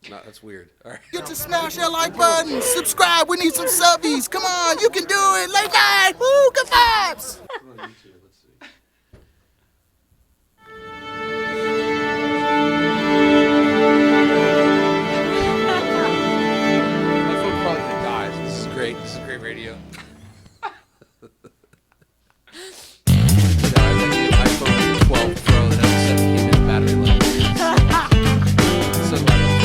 No, that's weird. All right. Get to smash that like button. Subscribe. We need some subbies. Come on, you can do it. Late night. Woo, good vibes. We're on YouTube. Let's see. My phone probably gonna die. This is great. This is great radio. iPhone 12 Pro that has a 17-minute battery life. So glad that's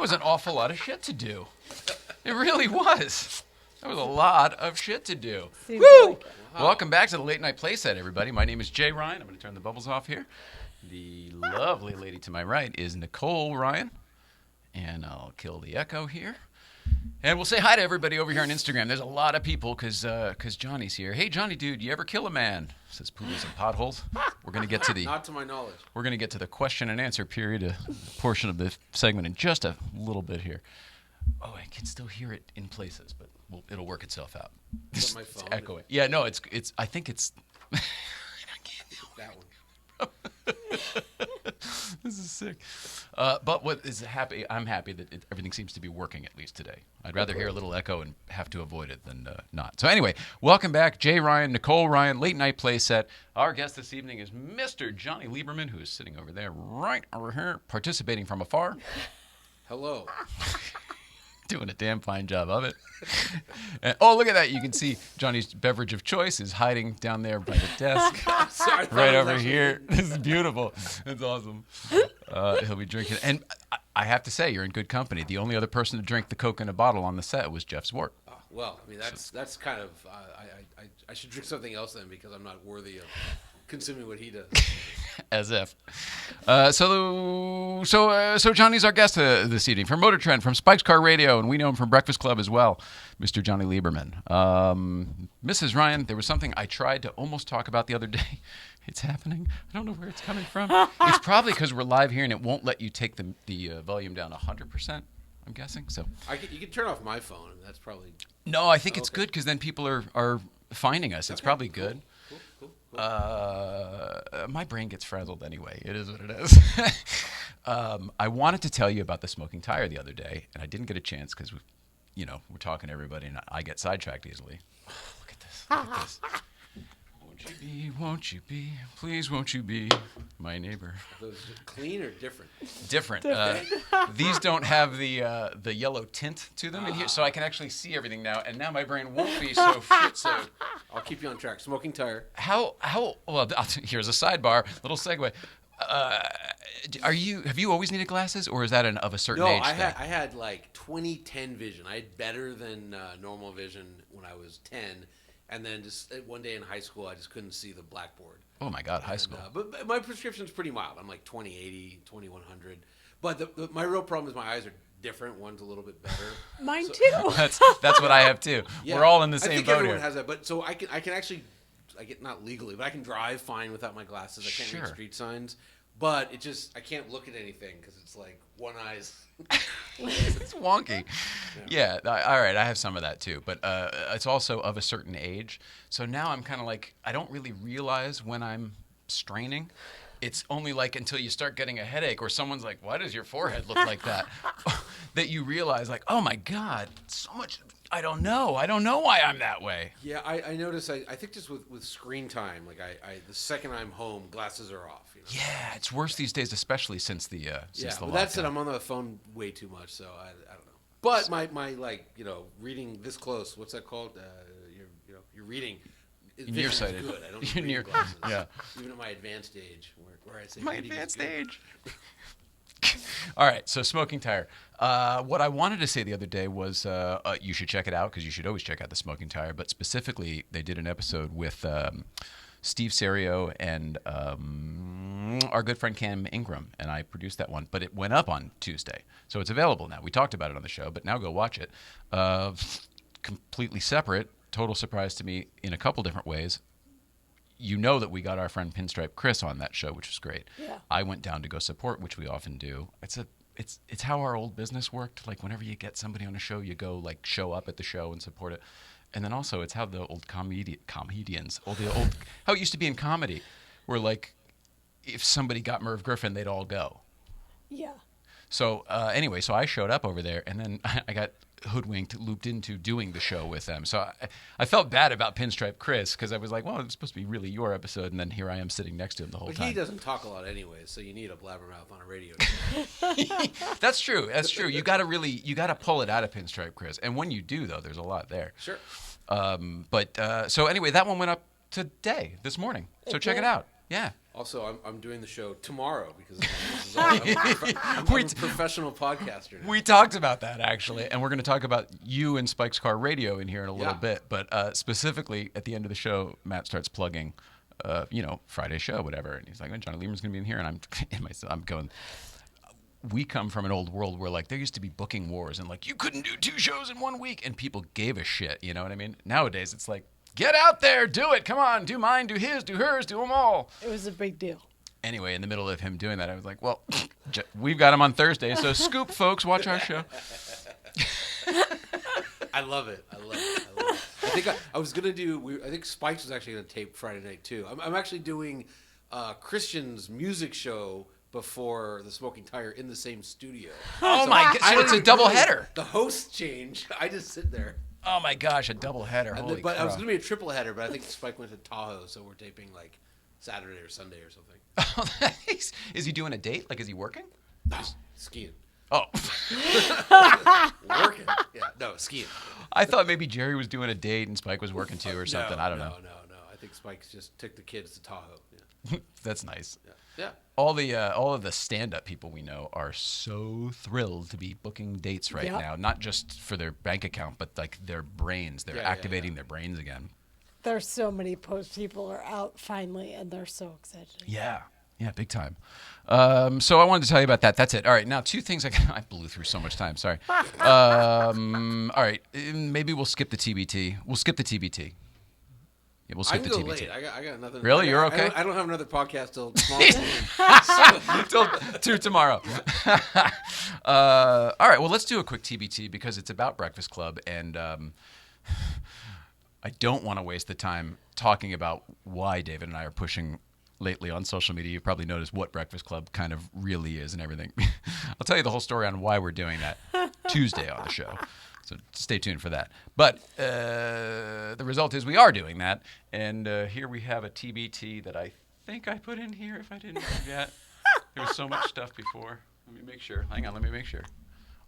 was an awful lot of shit to do. It really was. That was a lot of shit to do. Woo! Like Welcome back to the Late Night Playset, everybody. My name is Jay Ryan. I'm going to turn the bubbles off here. The lovely lady to my right is Nicole Ryan. And I'll kill the echo here. And we'll say hi to everybody over here on Instagram. There's a lot of people because Johnny's here. Hey, Johnny, dude, you ever kill a man? Says poodles and potholes. We're going to get to the... Not to my knowledge. We're going to get to the question and answer period, portion of the segment in just a little bit here. Oh, I can still hear it in places, but it'll work itself out. Is that my phone? It's echoing. Yeah, no, it's. I think it's... I can't help that one. This is sick. But what is happy? I'm happy that everything seems to be working at least today. I'd rather hear a little echo and have to avoid it than not. So anyway, welcome back, Jay Ryan, Nicole Ryan, Late Night Playset. Our guest this evening is Mr. Johnny Lieberman, who is sitting over there, right over here, participating from afar. Hello. Doing a damn fine job of it. And, oh, look at that. You can see Johnny's beverage of choice is hiding down there by the desk. Sorry, right over here. This is beautiful. It's awesome. He'll be drinking. And I have to say, you're in good company. The only other person to drink the Coke in a bottle on the set was Jeff Zwart. Well, I mean, that's kind of... I should drink something else then because I'm not worthy of consuming what he does. As if. So Johnny's our guest this evening from Motor Trend, from Spike's Car Radio, and we know him from Breakfast Club as well, Mr. Johnny Lieberman. Mrs. Ryan, there was something I tried to almost talk about the other day. It's happening. I don't know where it's coming from. It's probably because we're live here and it won't let you take the volume down 100%, I'm guessing. So you can turn off my phone, and that's probably... No, I think it's good because then people are finding us. It's probably good. Cool. My brain gets frazzled anyway. It is what it is. I wanted to tell you about the smoking tire the other day, and I didn't get a chance because we're talking to everybody, and I get sidetracked easily. Look at this. won't you be, please won't you be my neighbor? Are those clean or different? Different. These don't have the yellow tint to them in here, so I can actually see everything now. And now my brain won't be so fit. So I'll keep you on track. Smoking tire. how? Well, here's a sidebar, little segue. Have you always needed glasses, or is that of a certain No, age? I thing? had like 20/10 vision. I had better than normal vision when I was 10, and then just one day in high school, I just couldn't see the blackboard. Oh my God, high school. But my prescription's pretty mild. I'm like 20/80, 2100. But my real problem is my eyes are different. One's a little bit better. Mine too. That's what I have too. Yeah. We're all in the I same think boat everyone here. has that. But so I can actually, I get not legally, but I can drive fine without my glasses. I can't Sure. read street signs. But I can't look at anything because it's like one eye's. It's wonky. Yeah. All right. I have some of that too, but it's also of a certain age. So now I'm kind of like, I don't really realize when I'm straining. It's only like until you start getting a headache or someone's like, why does your forehead look like that? That you realize like, oh my God, so much. I don't know why I'm that way. Yeah, I notice. I think just with screen time, like the second I'm home, glasses are off. You know? Yeah, it's worse these days, especially since the since the but that said, lockdown. I'm on the phone way too much, so I don't know. But my like reading this close. What's that called? You're reading. Vision is Nearsighted. good. I don't You're need near. glasses. Yeah. Even at my advanced age, where I say My reading is advanced good. age. All right, so smoking tire. What I wanted to say the other day was you should check it out because you should always check out the smoking tire. But specifically, they did an episode with Steve Serio and our good friend Cam Ingram, and I produced that one. But it went up on Tuesday, so it's available now. We talked about it on the show, but now go watch it. Completely separate, total surprise to me in a couple different ways. You know that we got our friend Pinstripe Chris on that show, which was great. Yeah. I went down to go support, which we often do. It's how our old business worked. Like whenever you get somebody on a show, you go like show up at the show and support it. And then also it's how the old comedians, how it used to be in comedy, where like if somebody got Merv Griffin, they'd all go. Yeah. So anyway, so I showed up over there, and then I got hoodwinked, looped into doing the show with them. So I felt bad about Pinstripe Chris because I was like, well, it's supposed to be really your episode, and then here I am sitting next to him the whole But time. he doesn't talk a lot anyways, so you need a blabbermouth on a radio show. That's true. That's true. You got to pull it out of Pinstripe Chris, and when you do, though, there's a lot there. Sure. So anyway, that one went up today, this morning. So check it out. Yeah. Also, I'm doing the show tomorrow because this is all, I'm a professional podcaster now. We talked about that, actually, and we're going to talk about you and Spike's Car Radio in here in a little Yeah. bit. But specifically, at the end of the show, Matt starts plugging, Friday show, whatever. And he's like, Johnny Lieberman's going to be in here. And I'm going, we come from an old world where, like, there used to be booking wars and, like, you couldn't do 2 shows in 1 week. And people gave a shit, you know what I mean? Nowadays, it's like, get out there, do it. Come on, do mine, do his, do hers, do them all. It was a big deal. Anyway, in the middle of him doing that, I was like, well, we've got him on Thursday, so scoop, folks, watch our show. I love it. I think I was gonna do. I think Spikes was actually gonna tape Friday night too. I'm actually doing Christian's music show before the Smoking Tire in the same studio. Oh my God! So it's a don't double really- header. The hosts change. I just sit there. Oh my gosh, a double header! Holy But I was crap. gonna be a triple header, but I think Spike went to Tahoe, so we're taping like Saturday or Sunday or something. Is he doing a date? Like, is he working? No, skiing. Oh, Working. Yeah, no, skiing. I thought maybe Jerry was doing a date and Spike was working too or something. I don't know. No. I think Spike just took the kids to Tahoe. Yeah. That's nice. Yeah. All of the stand-up people we know are so thrilled to be booking dates right Yep. now, not just for their bank account, but like their brains. They're activating their brains again. There's so many post people are out finally, and they're so excited. Yeah, big time. So I wanted to tell you about that. That's it. All right, now 2 things. I blew through so much time. Sorry. All right, maybe we'll skip the TBT. We'll skip the TBT. Yeah, we'll I skip can the go TBT. late. I got nothing. Really? You're okay? I don't have another podcast till tomorrow. Till tomorrow. All right, well, let's do a quick TBT because it's about Breakfast Club, and I don't want to waste the time talking about why David and I are pushing lately on social media. You've probably noticed what Breakfast Club kind of really is and everything. I'll tell you the whole story on why we're doing that Tuesday on the show. So stay tuned for that. But the the result is we are doing that. And here we have a TBT that I think I put in here if I didn't forget. There was so much stuff before. Let me make sure. Hang on, let me make sure.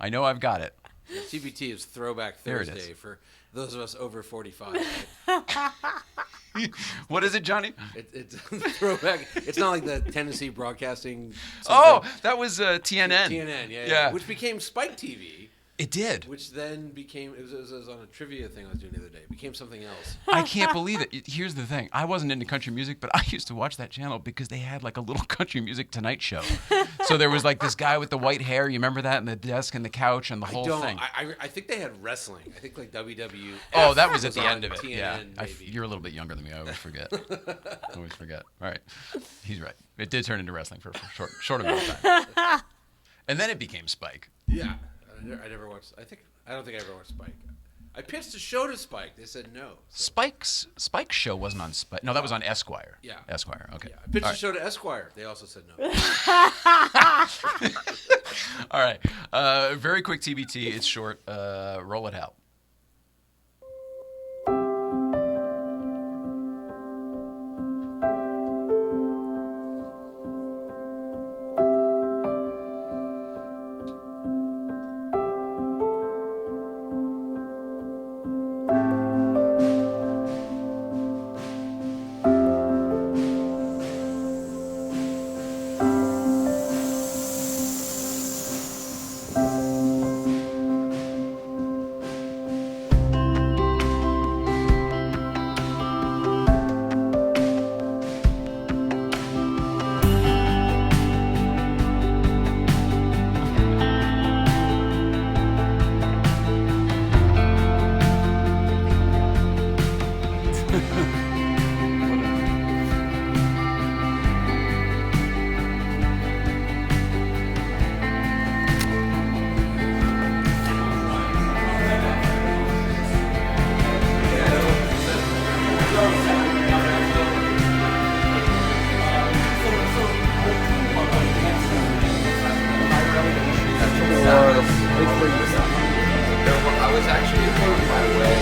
I know I've got it. Yeah, TBT is Throwback There it Thursday is. for those of us over 45. What is it, Johnny? It's throwback. It's not like the Tennessee Broadcasting. Oh, something. that was TNN. TNN, Yeah. yeah. Which became Spike TV. It did. Which then became, it was on a trivia thing I was doing the other day. It became something else. I can't believe it. Here's the thing. I wasn't into country music, but I used to watch that channel because they had like a little country music Tonight Show. So there was like this guy with the white hair. You remember that? And the desk and the couch and the whole thing. I think they had wrestling. I think like WWF. Oh, that was at the on end of it. TNN, Yeah. maybe. You're a little bit younger than me. I always forget. All right. He's right. It did turn into wrestling for a short amount of time. And then it became Spike. Yeah. I never watched. I don't think I ever watched Spike. I pitched a show to Spike. They said no. So. Spike's show wasn't on Spike. No, that was on Esquire. Yeah. Esquire. Okay. Yeah. I pitched a show to Esquire. They also said no. All right. Very quick TBT. It's short. Roll it out. I was actually on my way.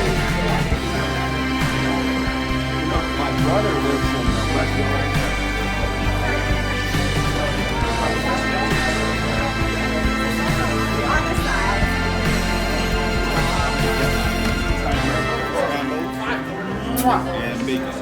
My brother lives in West Oregon. And bacon.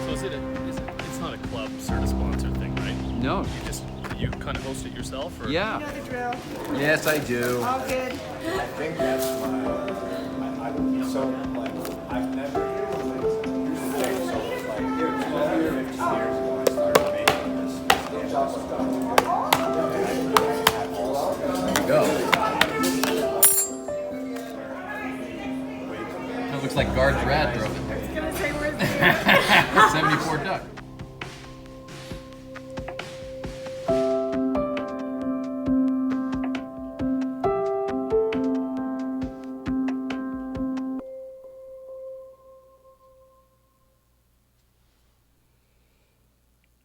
So it's not a club sort of sponsor thing, right? No. You kind of host it yourself, or Yeah. You know the drill. Yes, I do. All good. I think that's my. So like I've never. So it's like 12 years, 15 years ago I started making this stuff. Go. That looks like Guard's Rad drove it. I was gonna say where's the 74 Duck.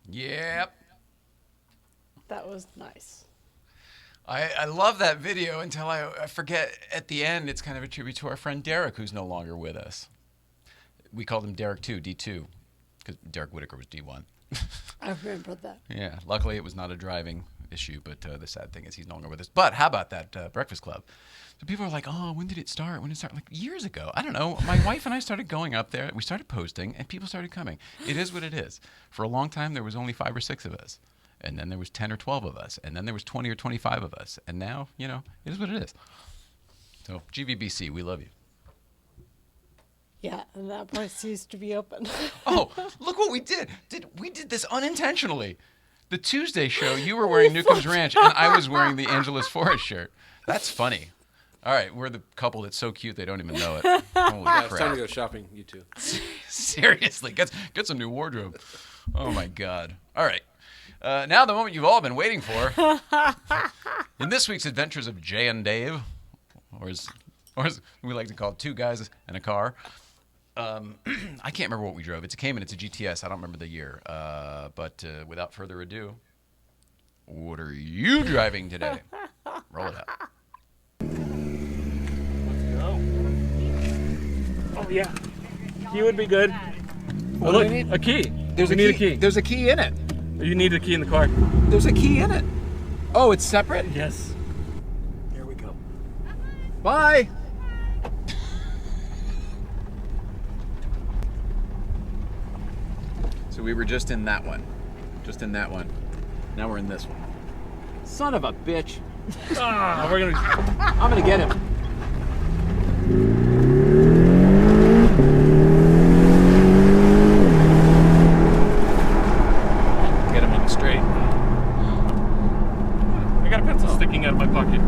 Yep. That was nice. I love that video until I forget at the end it's kind of a tribute to our friend Derek, who's no longer with us. We called him Derek 2, D2, because Derek Whitaker was D1. I remember that. Yeah, luckily it was not a driving issue, but the sad thing is he's no longer with us. But how about that Breakfast Club? So people are like, oh, when did it start? When did it start? Like years ago. I don't know. My wife and I started going up there. We started posting, and people started coming. It is what it is. For a long time, there was only 5 or 6 of us. And then there was 10 or 12 of us. And then there was 20 or 25 of us. And now, you know, it is what it is. So, GVBC, we love you. Yeah, and that place used to be open. Oh, look what we did. We did this unintentionally. The Tuesday show, you were wearing Newcomb's Ranch, and I was wearing the Angeles Forest shirt. That's funny. All right, we're the couple that's so cute they don't even know it. Holy Yeah, it's time crap. to go shopping, you two. Seriously, get some new wardrobe. Oh, my God. All right. Now the moment you've all been waiting for. In this week's Adventures of Jay and Dave, or as we like to call it, two guys and a car. I can't remember what we drove. It's a Cayman. It's a GTS. I don't remember the year. But without further ado, what are you driving today? Roll it out. Oh yeah, key would be good. What Look, do we need? a key. There's we a need key. a key. There's a key in it. You need a key in the car. There's a key in it. Oh, it's separate? Yes. Here we go. Bye. So we were just in that one. Just in that one. Now we're in this one. Son of a bitch. Ah, we're gonna. I'm gonna get him. Get him on the straight. I got a pencil sticking out of my pocket.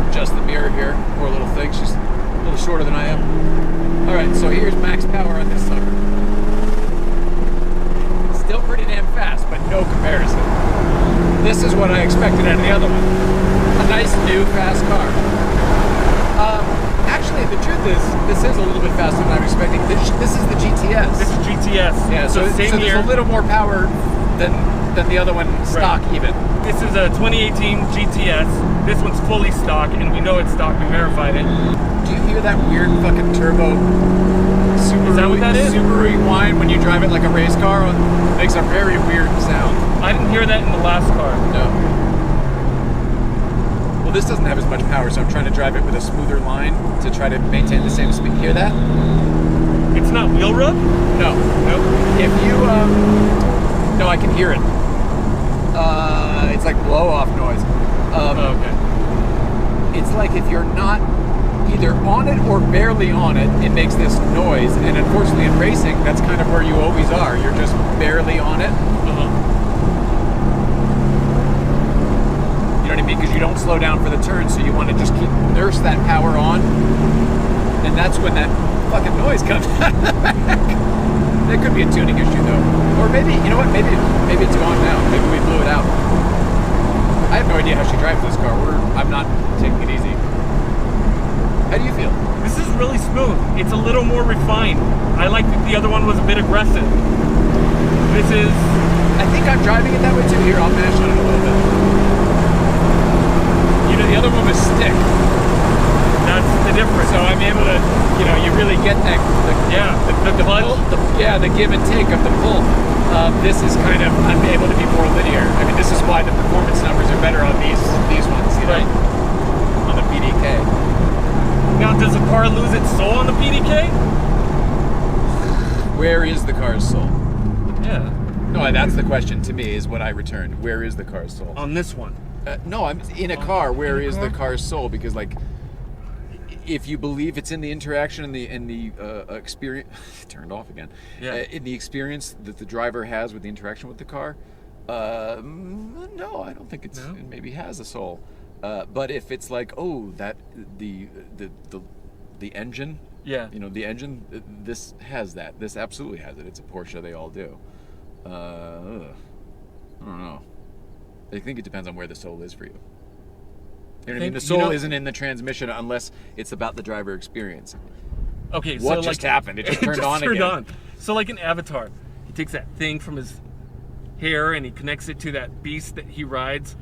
Adjust the mirror here. Poor little thing. She's a little shorter than I am. All right, so here's max power on this sucker. Still pretty damn fast, but no comparison. This is what I expected out of the other one. A nice, new, fast car. Actually, the truth is, this is a little bit faster than I'm expecting. This is the GTS. This is GTS. Yeah, so same there's year. a little more power than the other one stock even. This is a 2018 GTS. This one's fully stock, and we know it's stock. We verified it. Do you hear that weird fucking turbo Is that what that is? Subaru whine when you drive it like a race car? It makes a very weird sound. I didn't hear that in the last car. No. Well, this doesn't have as much power, so I'm trying to drive it with a smoother line to try to maintain the same speed. Hear that? It's not wheel rub? No. Nope. If you, no, I can hear it. It's like blow-off noise. Okay. It's like if you're not either on it or barely on it, it makes this noise. And unfortunately in racing, that's kind of where you always are. You're just barely on it. You know what I mean? Because you don't slow down for the turn, so you want to just nurse that power on. And that's when that fucking noise comes out of the back. That could be a tuning issue though. Or maybe, you know what, maybe it's gone now. Maybe we blew it out. I have no idea how she drives this car. I'm not taking it easy. How do you feel? This is really smooth. It's a little more refined. I like that the other one was a bit aggressive. This is... I think I'm driving it that way too. Here, I'll mash on it a little bit. You know, the other one was stick. That's the difference. So I'm able to, you know, you really get that, the punch. pull, the give and take of the pull. This is kind of, I'm able to be more linear. I mean, this is why the performance numbers are better on these ones, you know, Right. on the PDK. Now, does the car lose its soul on the PDK? Where is the car's soul? Yeah. No, that's the question to me, is what I returned. Where is the car's soul? On this one. No, I'm in a car. Where in a is car? the car's soul? Because, like, if you believe it's in the interaction and the experience, turned off again. Yeah. In the experience that the driver has with the interaction with the car, no, I don't think it maybe has a soul. But if it's like, oh, that the engine, Yeah. you know, the engine, this has that. This absolutely has it. It's a Porsche. They all do. I don't know. I think it depends on where the soul is for you. You know what I mean? The soul isn't in the transmission unless it's about the driver experience. Okay, What so just like, happened? It just turned on turned again. on. So like an Avatar, he takes that thing from his hair and he connects it to that beast that he rides.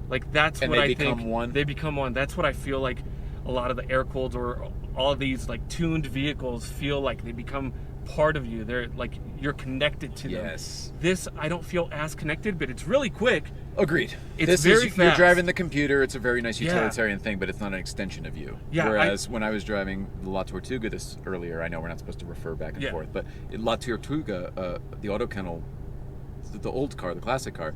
Like that's And what they I become think. one? They become one. That's what I feel like a lot of the air-cooled or all of these like tuned vehicles feel like. They become part of you. They're like, you're connected to them. Yes. This, I don't feel as connected, but it's really quick. Agreed. It's very You're fast. driving the computer. It's a very nice Yeah. utilitarian thing, but it's not an extension of you. Yeah, Whereas when I was driving the La Tortuga earlier, I know we're not supposed to refer back and Yeah. forth, but in La Tortuga, the auto kennel, the old car, the classic car,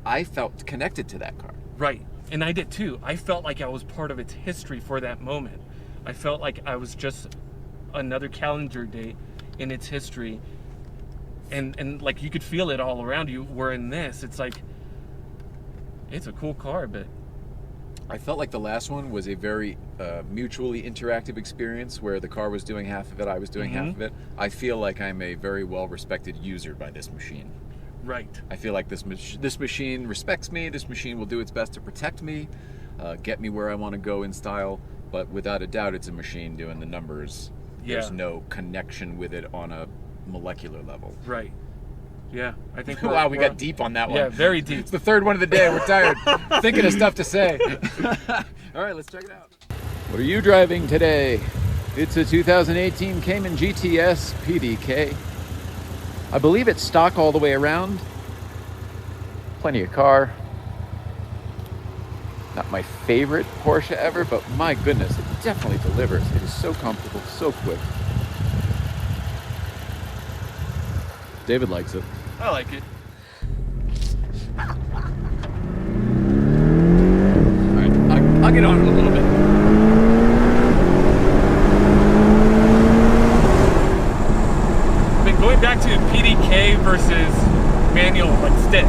I felt connected to that car. Right. And I did too. I felt like I was part of its history for that moment. I felt like I was just another calendar date in its history. And like you could feel it all around you. Where in this, it's like, it's a cool car, but I felt like the last one was a very mutually interactive experience where the car was doing half of it, I was doing half of it. I feel like I'm a very well-respected user by this machine. Right. I feel like this machine respects me. This machine will do its best to protect me, get me where I want to go in style. But without a doubt, it's a machine doing the numbers. Yeah. There's no connection with it on a molecular level. Right. Yeah, I think. Wow, we got deep on that one. Yeah, very deep. It's the third one of the day. We're tired. Thinking of stuff to say. All right, let's check it out. What are you driving today? It's a 2018 Cayman GTS PDK. I believe it's stock all the way around. Plenty of car. Not my favorite Porsche ever, but my goodness, it definitely delivers. It is so comfortable, so quick. David likes it. I like it. All right, I'll get on it a little bit. But going back to PDK versus manual, like stick,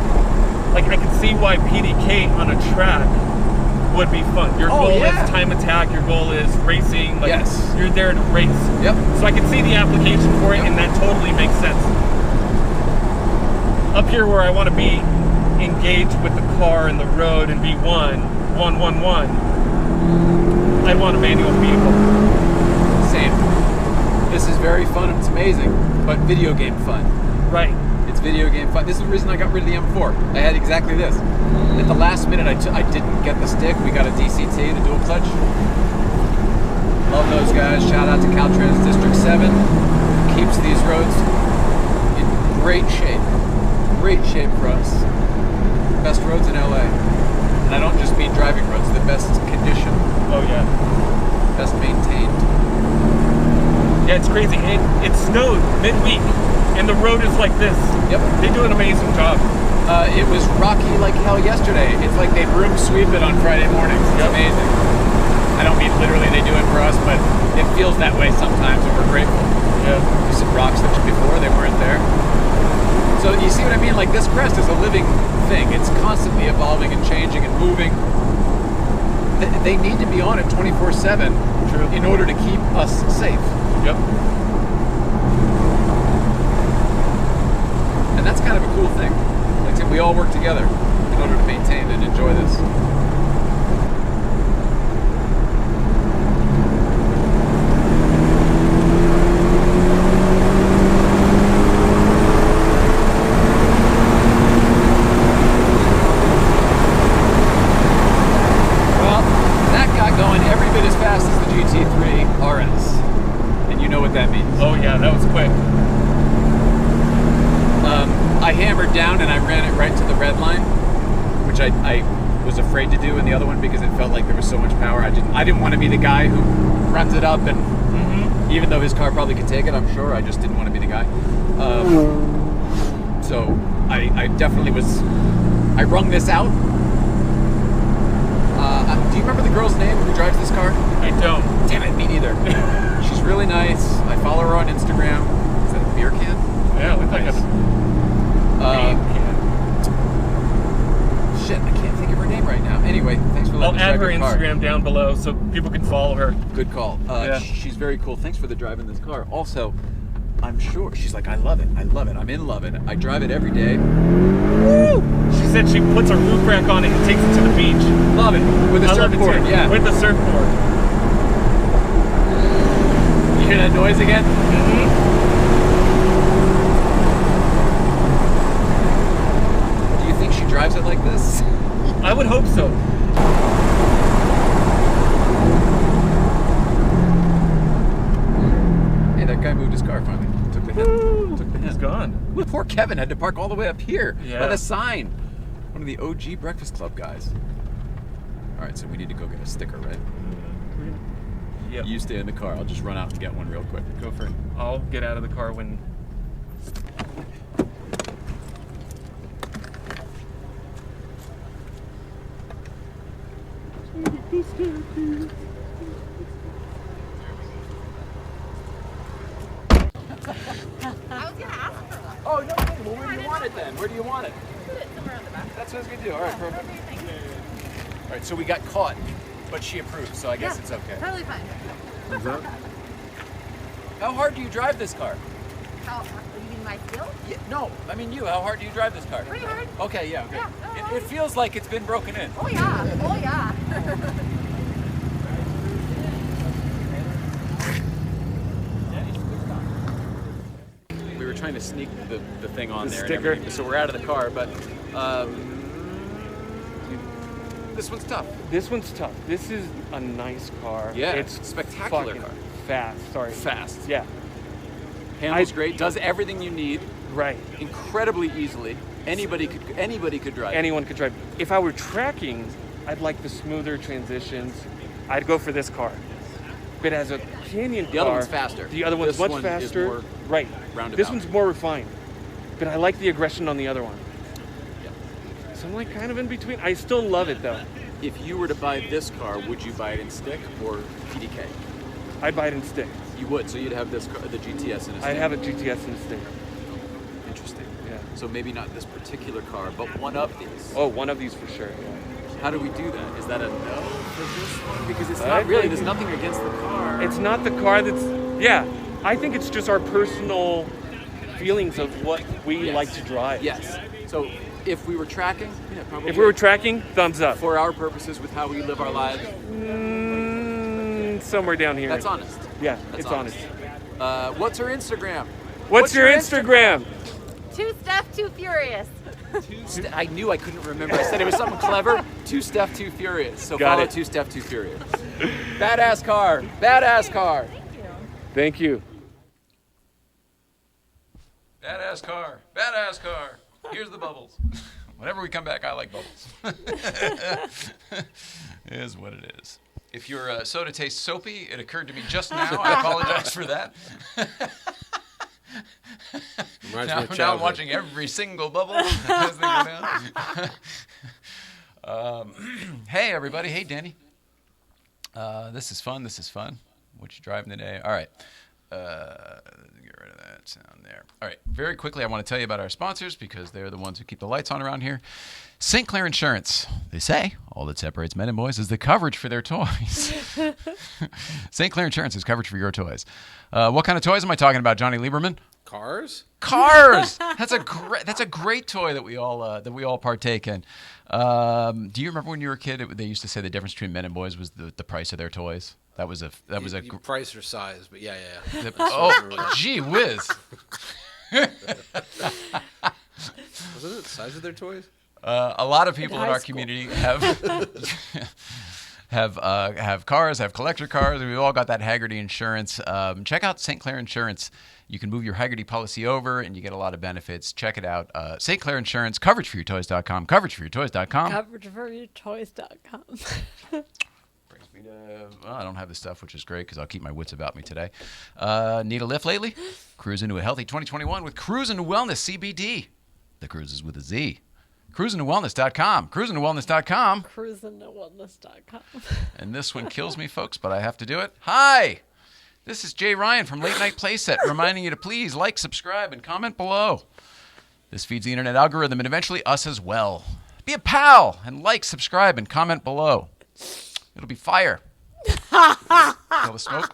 like I can see why PDK on a track would be fun. Your goal is time attack, your goal is racing, like you're there to race. Yep. So I can see the application for it, and that totally makes sense. Up here where I want to be engaged with the car and the road and be one, I want a manual vehicle. Same. This is very fun, it's amazing, but video game fun. Right. It's video game fun. This is the reason I got rid of the M4. I had exactly this. At the last minute, I didn't get the stick. We got a DCT, the dual clutch. Love those guys. Shout out to Caltrans District 7. Keeps these roads in great shape. Great shape for us. Best roads in LA. And I don't just mean driving roads, the best condition. Oh yeah. Best maintained. Yeah, it's crazy. It snowed midweek, and the road is like this. Yep. They do an amazing job. It was rocky like hell yesterday. It's like they broom sweep it on Friday mornings. It's amazing. I don't mean literally they do it for us, but it feels that way sometimes, and we're grateful. Yeah. There's some rocks that before they weren't there. So you see what I mean? Like this crest is a living thing. It's constantly evolving and changing and moving. They need to be on it 24/7 in order to keep us safe. Yep. And that's kind of a cool thing. Like we all work together in order to maintain and enjoy this. Well, that got going every bit as fast as the GT3 RS. And you know what that means. Oh yeah, that was quick. I hammered down and I ran it right to the red line, which I was afraid to do in the other one because it felt like there was so much power. I didn't want to be the guy who runs it up, and even though his car probably could take it, I'm sure, I just didn't want to be the guy. So I definitely was. I wrung this out. Do you remember the girl's name who drives this car? I don't. Damn it, me neither. She's really nice. I follow her on Instagram. Is that a beer can? Yeah, it looked like a name can. Shit, I can't think of her name right now. Anyway, thanks for letting me I'll add drive her your car. Instagram down below so people can follow her. Good call. Yeah. She's very cool. Thanks for the drive in this car. Also, I'm sure she's like, I love it. I'm in love it. I drive it every day. Woo! She said she puts her roof rack on it and takes it to the beach. Love it. With a I love it surfboard. too. Yeah. With the surfboard. You hear that noise again? Do you think she drives it like this? I would hope so. Hey, that guy moved his car finally. Took the hit. Took the hit. He's gone. Look, poor Kevin had to park all the way up here by Yeah. the sign. One of the OG Breakfast Club guys. All right, so we need to go get a sticker, right? Yep. You stay in the car. I'll just run out and get one real quick. Go for it. I'll get out of the car when. Oh, no kidding. Well, where do you want it then? Where do you want it? Put it somewhere on the back. That's what I was going to do. All right, perfect. Whatever you think. All right, so we got caught, but she approved, so I guess Yeah, it's okay. Totally fine. How hard do you drive this car? How, you mean my skills? Yeah, no, I mean you. How hard do you drive this car? Pretty hard. Okay, yeah, okay. Yeah, It feels like it's been broken in. Oh yeah, oh yeah. We were trying to sneak the thing on The there. sticker? And so we're out of the car, but this one's tough. This one's tough. This is a nice car. Yeah, It's spectacular fucking car. Fast. Sorry. Fast. Yeah. Handles great. Does everything you need Right. incredibly easily. Anybody could drive. Anyone could drive. If I were tracking, I'd like the smoother transitions. I'd go for this car. But as a canyon car, The other one's faster. The other one's This much one is faster. more Right. roundabout. This one's more refined. But I like the aggression on the other one. Yeah. So I'm like kind of in between. I still love it though. If you were to buy this car, would you buy it in stick or PDK? I'd buy it in stick. You would. So you'd have this car, the GTS in a stick. I'd have a GTS in stick. Interesting. Yeah. So maybe not this particular car, but one of these. Oh, one of these for sure. Yeah. How do we do that? Is that a no for this one? Because it's I not really. think- There's nothing against the car. It's not the car that's. Yeah. I think it's just our personal feelings of what we Yes. like to drive. Yes. So if we were tracking, yeah, probably. If we were tracking, thumbs up. for our purposes with how we live our lives, Somewhere down here. that's honest. Yeah, That's it's honest. What's her Instagram? What's your Instagram? Too Steph, too furious. I knew I couldn't remember. I said it was something clever. Two Steph, Too Furious. So Got follow it. Two Steph, Too Furious. Badass car. Badass car. Thank you. Badass car. Badass car. Here's the bubbles. Whenever we come back, I like bubbles. It is what it is. If your soda tastes soapy, it occurred to me just now. I apologize for that. Reminds me Now of I'm childhood. watching every single bubble as they go down. Hey, everybody. Hey, Danny. This is fun. This is fun. What you driving today? All right. Get rid of that sound there. All right. Very quickly, I want to tell you about our sponsors because they're the ones who keep the lights on around here. St. Clair Insurance. They say all that separates men and boys is the coverage for their toys. St. Clair Insurance is coverage for your toys. What kind of toys am I talking about, Johnny Lieberman? Cars? Cars. That's a great toy that we all partake in. Do you remember when you were a kid? They used to say the difference between men and boys was the price of their toys. That was a Price or size, but yeah. oh, gee whiz. Wasn't it the size of their toys? A lot of people in high our school. community have cars, have collector cars. We've all got that Haggerty insurance. Check out St. Clair Insurance. You can move your Haggerty policy over, and you get a lot of benefits. Check it out. St. Clair Insurance, coverageforyourtoys.com, coverageforyourtoys.com. Coverageforyourtoys.com. Brings me to, well, I don't have this stuff, which is great because I'll keep my wits about me today. Need a lift lately? Cruise into a healthy 2021 with Cruise into Wellness CBD. The cruise is with a Z. Cruisingtowellness.com. Cruisingtowellness.com. Cruisingtowellness.com. And this one kills me, folks, but I have to do it. Hi! This is Jay Ryan from Late Night Playset, reminding you to please like, subscribe, and comment below. This feeds the internet algorithm and eventually us as well. Be a pal and like, subscribe, and comment below. It'll be fire. Feel the smoke?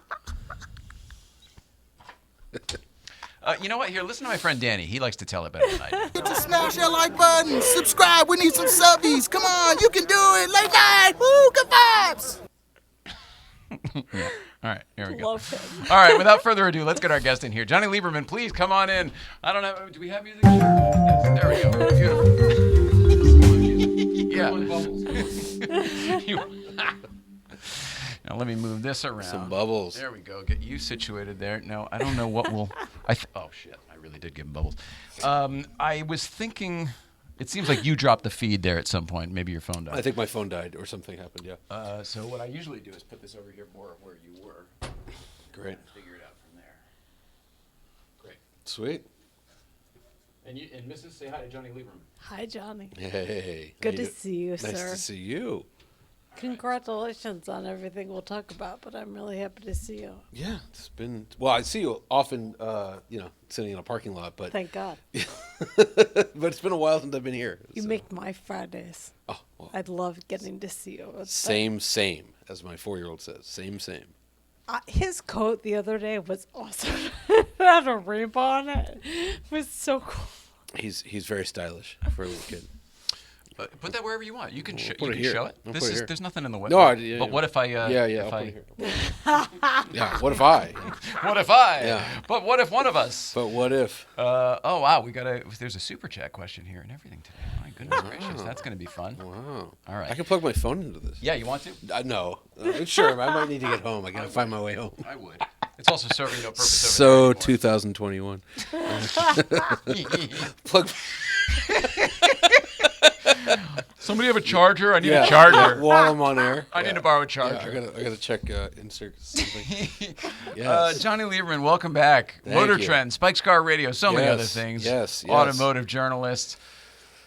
You know what? Here, listen to my friend Danny. He likes to tell it better than I do. Hit the smash that like button. Subscribe. We need some subbies. Come on, you can do it. Late night. Woo, good vibes. Yeah. All right, here we go. Love him. All right, without further ado, let's get our guest in here. Johnny Lieberman, please come on in. I don't know. Do we have music? Yes, there we go. Beautiful. Yeah. Now let me move this around. Some bubbles. There we go. Get you situated there. No, I don't know what will. Oh shit! I really did give him bubbles. I was thinking. It seems like you dropped the feed there at some point. Maybe your phone died. I think my phone died or something happened, yeah. So what I usually do is put this over here more where you were. Great. Figure it out from there. Great. Sweet. And Mrs. Say hi to Johnny Lieberman. Hi, Johnny. Hey. Good How to you see you, Nice sir. to see you. Congratulations on everything we'll talk about, but I'm really happy to see you. Yeah, it's been... Well, I see you often, sitting in a parking lot, but... Thank God. but it's been a while since I've been here. You so- make my Fridays. Oh, well, I'd love getting to see you. It's same, as my 4-year-old says. Same. His coat the other day was awesome. It had a rainbow on it. It was so cool. He's very stylish for a little kid. Put that wherever you want. You can, put it here. show it. I'll This put it is here. there's nothing in the way. No, But what if I? I'll if put I? it here. Yeah. What if I? What if I? Yeah. But what if one of us? But what if? Oh wow, there's a super chat question here and everything today. My goodness gracious, that's gonna be fun. Wow. All right. I can plug my phone into this. Yeah, you want to? No. Sure. I might need to get home. I gotta find my way home. I would. It's also serving no purpose. So 2021. Plug. Somebody have a charger? I need Yeah, a charger. while I'm on air. I need to borrow a charger. I gotta check insert something. Yes. Johnny Lieberman, welcome back. Thank Motor you. Trend, Spikes Car Radio, so many Yes, other things. yes. Automotive journalist.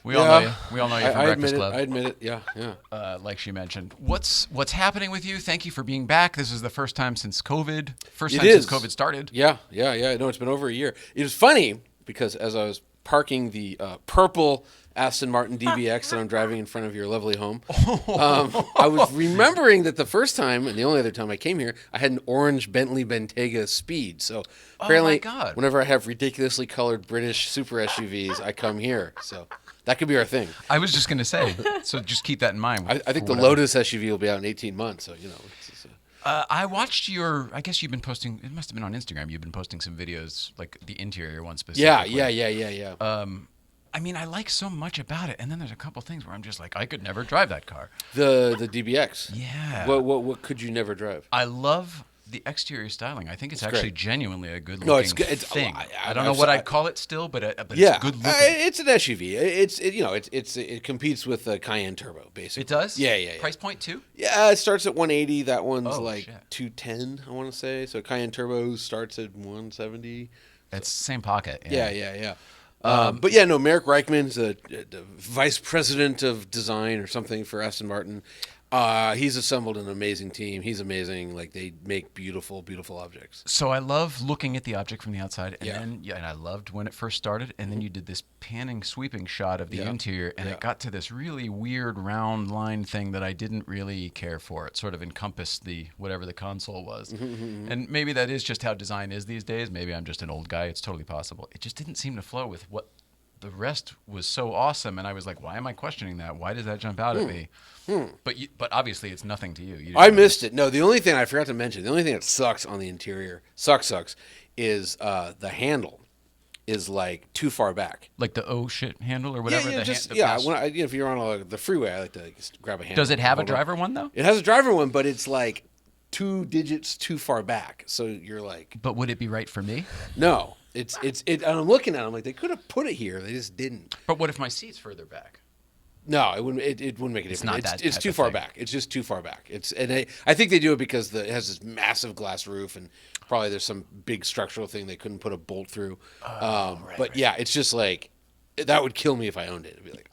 We all know you. We all know you from I Breakfast admit Club. it. I admit it. Yeah. Like she mentioned. What's happening with you? Thank you for being back. This is the first time since COVID. Since COVID started. Yeah. No, it's been over a year. It was funny because as I was parking the purple Aston Martin DBX that I'm driving in front of your lovely home, I was remembering that the first time and the only other time I came here, I had an orange Bentley Bentayga Speed. So apparently, God. whenever I have ridiculously colored British super SUVs, I come here. So that could be our thing. I was just going to say, so just keep that in mind. I think the Lotus SUV will be out in 18 months. So, you know. I watched I guess you've been posting, it must have been on Instagram, you've been posting some videos, like the interior one specifically. Yeah. I mean, I like so much about it, and then there's a couple things where I'm just like, I could never drive that car. The DBX. Yeah. What could you never drive? I love the exterior styling. I think it's actually great. genuinely a good looking No, it's good. thing. I don't know what I'd call it still, but it's good looking. It's an SUV. It competes with the Cayenne Turbo, basically. It does? Yeah. Price point too? Yeah, it starts at 180. That one's shit. 210, I want to say. So Cayenne Turbo starts at 170. It's same pocket. Yeah. But yeah, no, Merrick Reichman's the vice president of design or something for Aston Martin. He's assembled an amazing team. He's amazing. Like, they make beautiful, beautiful objects. So I love looking at the object from the outside, and Yeah. and I loved when it first started, and then you did this panning, sweeping shot of the interior, and it got to this really weird round line thing that I didn't really care for. It sort of encompassed whatever the console was, and maybe that is just how design is these days. Maybe I'm just an old guy. It's totally possible. It just didn't seem to flow with what the rest was so awesome, and I was like, why am I questioning that? Why does that jump out at me? But obviously it's nothing to you. I missed it. No, the only thing I forgot to mention, the only thing that sucks on the interior, sucks, is the handle is like too far back. Like the shit handle or whatever. If you're on the freeway, I like to just grab a handle. Does it have a driver one though? It has a driver one, but it's like 2 digits too far back. So you're like, but would it be right for me? No. It's and I'm looking at it, I'm like, they could have put it here, they just didn't. But what if my seat's further back? No, it wouldn't make a difference. Not that it's type too of far thing. back. It's just too far back. I think they do it because it has this massive glass roof, and probably there's some big structural thing they couldn't put a bolt through. Yeah, it's just like, that would kill me if I owned it. It'd be like,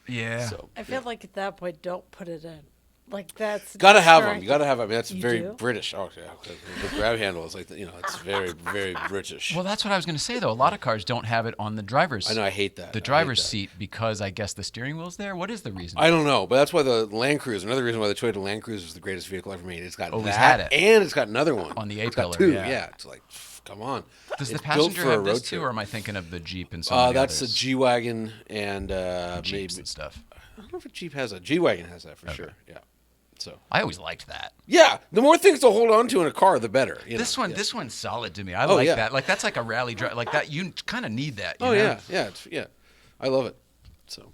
yeah. So, I feel like at that point, don't put it in. Like, that's gotta have them. distracting. You gotta have them. I mean, that's You very do? British. Oh yeah, the grab handle is like it's very, very British. Well, that's what I was going to say though. A lot of cars don't have it on the driver's. I know. I hate that. The driver's seat because I guess the steering wheel's there. What is the reason? I don't know, but that's why the Land Cruiser. Another reason why the Toyota Land Cruiser is the greatest vehicle ever made. It's got Always that, had it. and it's got another one On the It's got A-pillar, two. yeah. It's like, come on. Does the It's built passenger for a have this road too, trip. or am I thinking of the Jeep and some of the That's others? a G-Wagon and Jeeps maybe and stuff. I don't know if a Jeep has that. G-Wagon has that for sure. Yeah. So I always liked that. yeah, the more things to hold on to in a car, the better. This know? this one's solid to me. I like yeah. that. Like that's like a rally drive. Like that, you kind of need that. You Oh know? yeah, I love it. So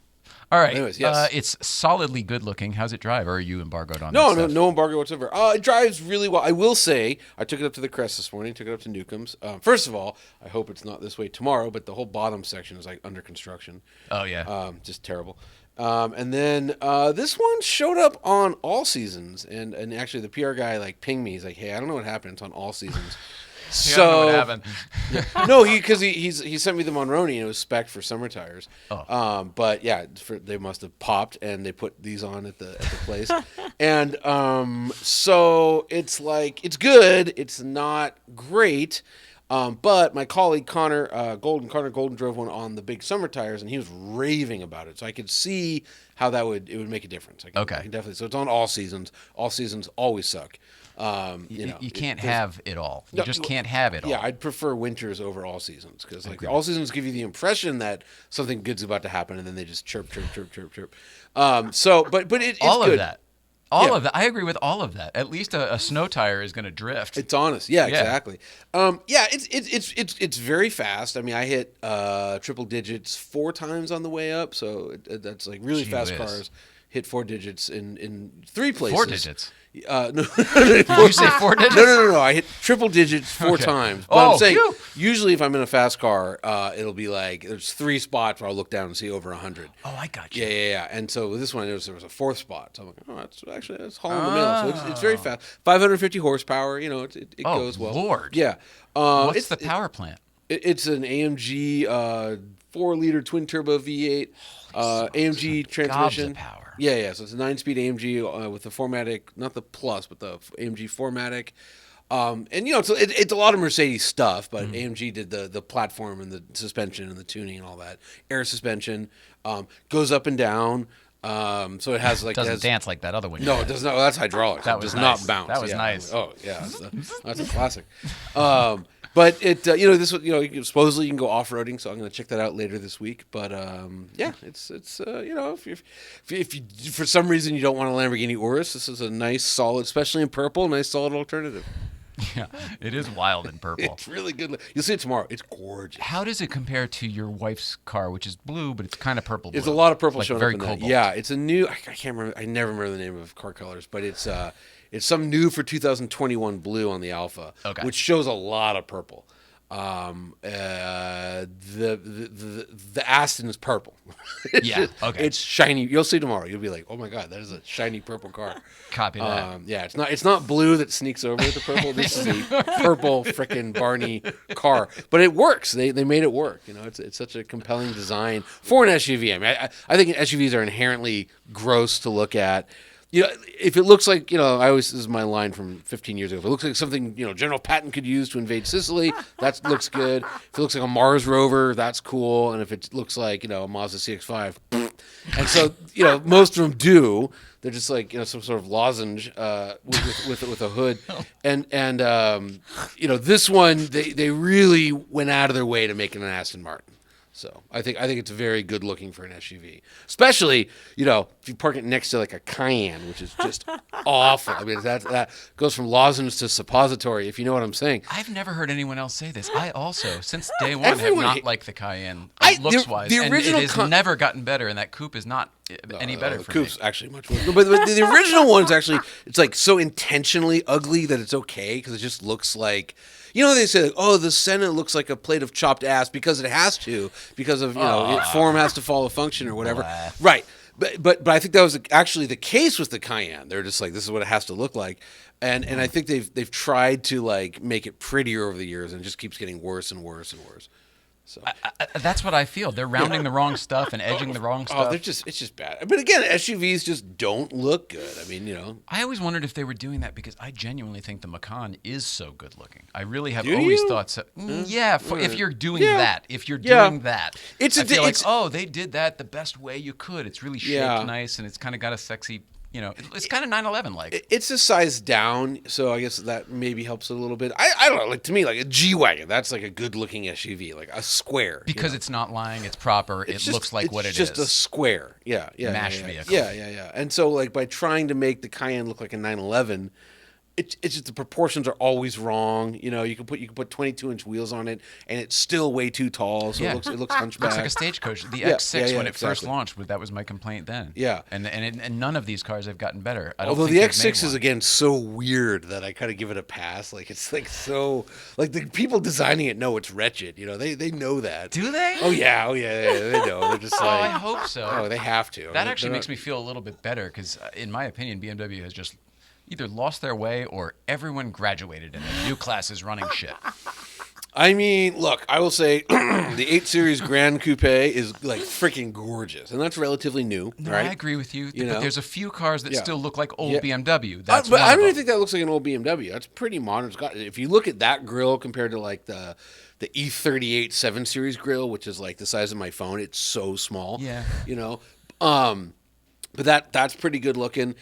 All right. Anyways, yes. It's solidly good looking. How's it drive? Or are you embargoed on no, that stuff? no embargo whatsoever. It drives really well. I will say, I took it up to the Crest this morning. Took it up to Newcomb's. First of all, I hope it's not this way tomorrow. But the whole bottom section is like under construction. Oh yeah. Just terrible. And then this one showed up on All Seasons, and actually the PR guy like pinged me. He's like, "Hey, I don't know what happened. It's on All Seasons." I don't know what happened. No, because he sent me the Monroney and it was spec'd for summer tires. Oh. But yeah, they must have popped and they put these on at the place, and so it's like it's good. It's not great. But my colleague Connor Golden drove one on the big summer tires, and he was raving about it. So I could see how it would make a difference. I can definitely. So it's on all seasons. All seasons always suck. You can't have it all. You just can't have it all. Yeah, I'd prefer winters over all seasons because all seasons give you the impression that something good's about to happen, and then they just chirp. But it's all good. of that. All of that. I agree with all of that. At least a snow tire is going to drift. It's honest. Yeah, exactly. It's very fast. I mean, I hit triple digits 4 times on the way up, so that's like really fast cars hit 4 digits in 3 places. 4 digits. No. Did you say 4 digits? No. I hit triple digits 4 times. But I'm saying phew. usually if I'm in a fast car, it'll be like there's 3 spots where I'll look down and see over 100. Oh, I got you. Yeah. And so with this one, there was a 4th spot. So I'm like, that's haul in the middle. So it's very fast. 550 horsepower. You know, it goes well. Lord. Yeah. What's the power plant? It's an AMG 4-liter twin turbo V8 AMG transmission. Gobs of power. Yeah. So it's a 9-speed AMG with the 4MATIC, not the Plus, but the AMG 4MATIC. And you know, it's a lot of Mercedes stuff, but AMG did the platform and the suspension and the tuning and all that. Air suspension goes up and down. So it has like doesn't dance like that other one. No, it does not. That's hydraulics. That it was does nice. not bounce. That was nice. Oh yeah, that's a classic. But it, supposedly you can go off roading, so I'm going to check that out later this week. But it's if you for some reason you don't want a Lamborghini Urus, this is a nice solid, especially in purple, nice solid alternative. Yeah, it is wild in purple. It's really good. You'll see it tomorrow. It's gorgeous. How does it compare to your wife's car, which is blue, but it's kind of purple blue? It's a lot of purple like showing very up in cobalt. that. Yeah, it's a new. I can't remember. I never remember the name of car colors, but it's some new for 2021 blue on the Alpha, which shows a lot of purple. The Aston is purple. It's shiny. You'll see tomorrow. You'll be like, oh my god, that is a shiny purple car. Copy that. Yeah, it's not blue that sneaks over the purple. This is a purple frickin' Barney car, but it works. They made it work. You know, it's such a compelling design for an SUV. I mean, I think SUVs are inherently gross to look at. You know, if it looks like, this is my line from 15 years ago. If it looks like something, General Patton could use to invade Sicily, that looks good. If it looks like a Mars rover, that's cool. And if it looks like, a Mazda CX-5, and so, most of them do. They're just like, some sort of lozenge with a hood. And this one, they really went out of their way to make it an Aston Martin. So I think it's very good looking for an SUV, especially if you park it next to like a Cayenne, which is just awful. I mean that goes from lozenge to suppository, if you know what I'm saying. I've never heard anyone else say this. I also, since day one, have not liked the Cayenne looks wise, and it has never gotten better. And that coupe is not any better for me. The coupe's actually much worse. But the original one's actually it's like so intentionally ugly that it's okay because it just looks like. They say, like, the Senna looks like a plate of chopped ass because it has to, because of, form has to follow function or whatever. Right. But I think that was actually the case with the Cayenne. They're just like, this is what it has to look like. And I think they've tried to, like, make it prettier over the years, and it just keeps getting worse and worse and worse. So that's what I feel. They're rounding the wrong stuff and edging the wrong stuff. It's just bad. But again, SUVs just don't look good. I mean, I always wondered if they were doing that because I genuinely think the Macan is so good looking. I really have always thought so. Yeah, if you're doing that, I feel like they did that the best way you could. It's really shaped nice and it's kind of got a sexy. It's kind of 911 like. It's a size down, so I guess that maybe helps it a little bit. I don't know, like to me, like a G-Wagon, that's like a good-looking SUV, like a square. Because it's not lying, it's proper, it looks like what it is. It's just a square, MASH vehicle. Yeah. And so, like, by trying to make the Cayenne look like a 911, it's just the proportions are always wrong. You can put 22-inch wheels on it, and it's still way too tall. So it looks hunchback. Looks like a stagecoach. The X6 when it first launched, that was my complaint then. Yeah, and none of these cars have gotten better. Although the X6 is again so weird that I kind of give it a pass. Like it's like so like the people designing it know it's wretched. They know that. Do they? Oh yeah, they know. They're just like. I hope so. Oh, they have to. That actually makes me feel a little bit better because, in my opinion, BMW has just either lost their way or everyone graduated and the new class is running shit. I mean, look, I will say the 8 Series Grand Coupe is like freaking gorgeous, and that's relatively new, No, right? I agree with you. You But know? there's a few cars that Yeah. still look like old Yeah. BMW. That's But one I of don't even them. think that looks like an old BMW. That's pretty modern. It's got, if you look at that grill compared to like the E38 7 Series grill, which is like the size of my phone, it's so small. Yeah. You know, but that's pretty good looking.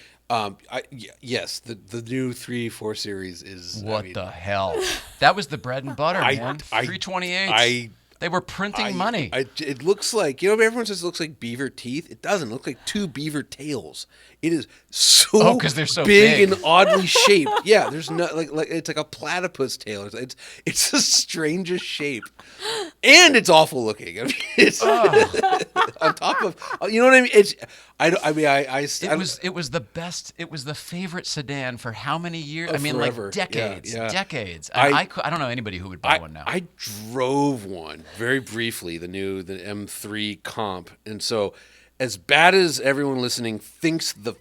Yes, the new 3-4 Series is. What I mean, the hell? That was the bread and butter, man. 328s. They were printing money. It looks like, everyone says it looks like beaver teeth. It doesn't. It looks like 2 beaver tails. It is so 'cause they're so big big. and oddly shaped. Yeah, there's no like it's like a platypus tail. It's the strangest shape, and it's awful looking. I mean, it's on top of, you know what I mean. It was the best. It was the favorite sedan for how many years? I mean, forever. like decades, Yeah. decades. I don't know anybody who would buy one now. I drove one very briefly, the M3 Comp, and so as bad as everyone listening thinks the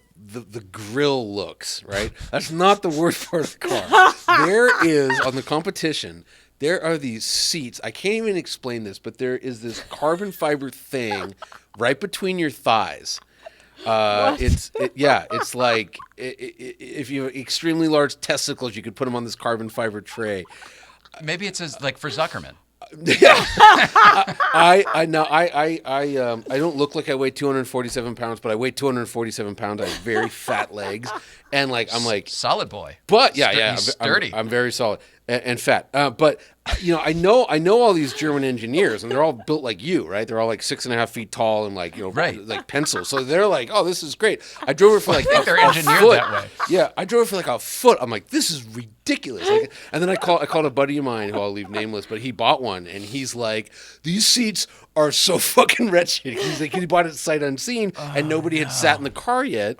grill looks, right? That's not the worst part of the car. There is, on the competition, there are these seats. I can't even explain this, but there is this carbon fiber thing right between your thighs. It's like if you have extremely large testicles, you could put them on this carbon fiber tray. Maybe it's like for Zuckerman. I don't look like I weigh 247 pounds, but I weigh 247 pounds. I have very fat legs, and I'm like solid boy. But He's sturdy. I'm very solid and fat. But I know all these German engineers, and they're all built like you, right? They're all like 6.5 feet tall and Right. like pencils. So they're like, oh, this is great. I drove it for like think they're a engineered foot. that way. Yeah, I drove it for like a foot. I'm like, this is ridiculous. And then I called a buddy of mine who I'll leave nameless, but he bought one, and he's like, these seats are so fucking wretched. He's like, he bought it sight unseen, and nobody had sat in the car yet.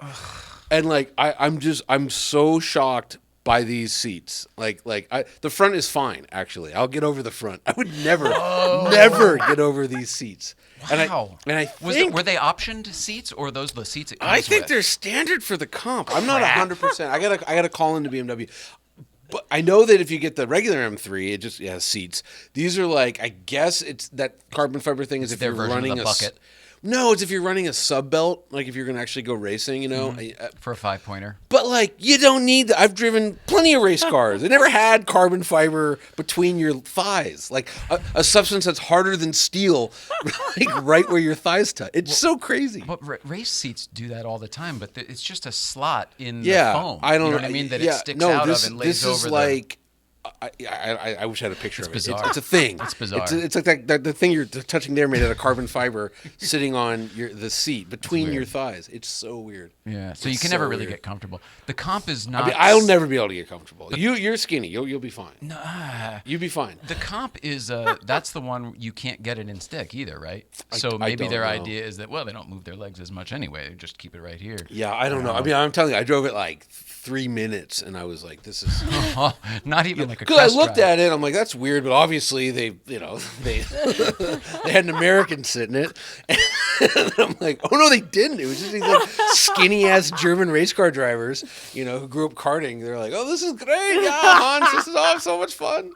And I'm so shocked by these seats. The front is fine, actually. I'll get over the front. I would never get over these seats. Wow. And I think, were they optioned seats, or are those the seats it comes I think with? they're standard for the comp. I'm not 100%. I gotta call into BMW. But I know that if you get the regular M3, it just has seats. These are I guess it's that carbon fiber thing is if their you're version of running the bucket. No, it's if you're running a sub belt, like if you're going to actually go racing, For a 5-pointer. But you don't need that. I've driven plenty of race cars. They never had carbon fiber between your thighs, like a substance that's harder than steel, right where your thighs touch. It's so crazy. But race seats do that all the time, but it's just a slot in Yeah, the foam. I don't you know know what I mean? That yeah, it sticks no, out this, of and lays this is over I wish I had a picture of it. bizarre. It's a thing. It's bizarre. It's like the thing you're touching there made out of carbon fiber sitting on the seat between your thighs. It's so weird. Yeah, so you It's can never so really weird. get comfortable. The comp is not... I mean, I'll never be able to get comfortable. You're skinny. You'll be fine. Nah. You'll be fine. The comp is that's the one you can't get it in stick either, right? So I maybe don't their know. idea is that they don't move their legs as much anyway. They just keep it right here. Yeah, I don't know. I mean, I'm telling you, I drove it 3 minutes, and I was like, "This is." Not even like a. Because I looked at it, I'm like, "That's weird," but obviously they they had an American sit in it, and I'm like, "Oh no, they didn't." It was just these skinny ass German race car drivers, who grew up karting. They're like, "Oh, this is great, yeah, Hans, this is so much fun."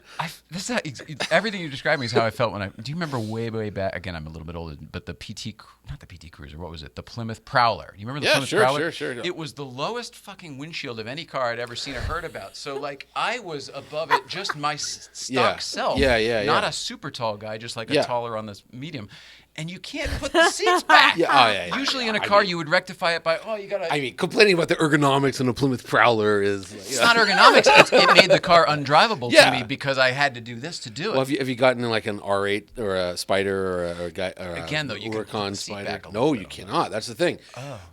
Everything you're describing is how I felt when do you remember way back? Again, I'm a little bit older, but not the PT Cruiser. What was it? The Plymouth Prowler. You remember the Plymouth Prowler? Sure. It was the lowest fucking windshield of any car I'd ever seen or heard about. So I was above it, just my stock self. Yeah. Not a super tall guy, just a Yeah. taller on this medium. And you can't put the seats back. Yeah. Usually in a car, you would rectify it by, you gotta. I mean, complaining about the ergonomics in a Plymouth Prowler is. It's not ergonomics. It made the car undrivable to me because I had to do this to do it. Well, have you gotten in an R8 or a Spider or a Again, though, you can put Huracan the seat Spider? back a No, little you bit. cannot. That's the thing.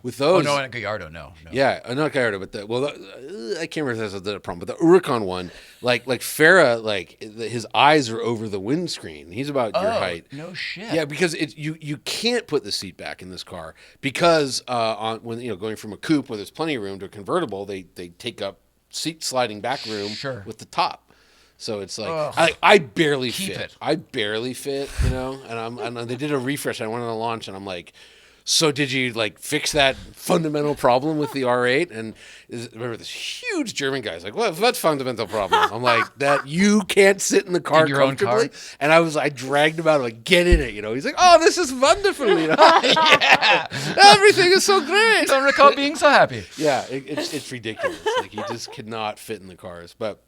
With Oh, those. no, and a Gallardo, no. Yeah, not Gallardo, but I can't remember if that's a problem. But the Huracan one, like Farah, his eyes are over the windscreen. He's about your height. No shit. Yeah, because you can't put the seat back in this car because when going from a coupe where there's plenty of room to a convertible, they take up seat sliding back room with the top. So it's I barely fit. it. I barely fit, and they did a refresh. I went on a launch, and I'm like, so did you like fix that fundamental problem with the R8? And remember this huge German guy's like, what fundamental problem? I'm like, that you can't sit in the car In your own comfortably. car? And I dragged him out, like, get in it, you know. He's like, oh, this is wonderful, you know. Yeah. Everything is so great. Don't recall being so happy. Yeah, it's ridiculous. Like, you just cannot fit in the cars. But,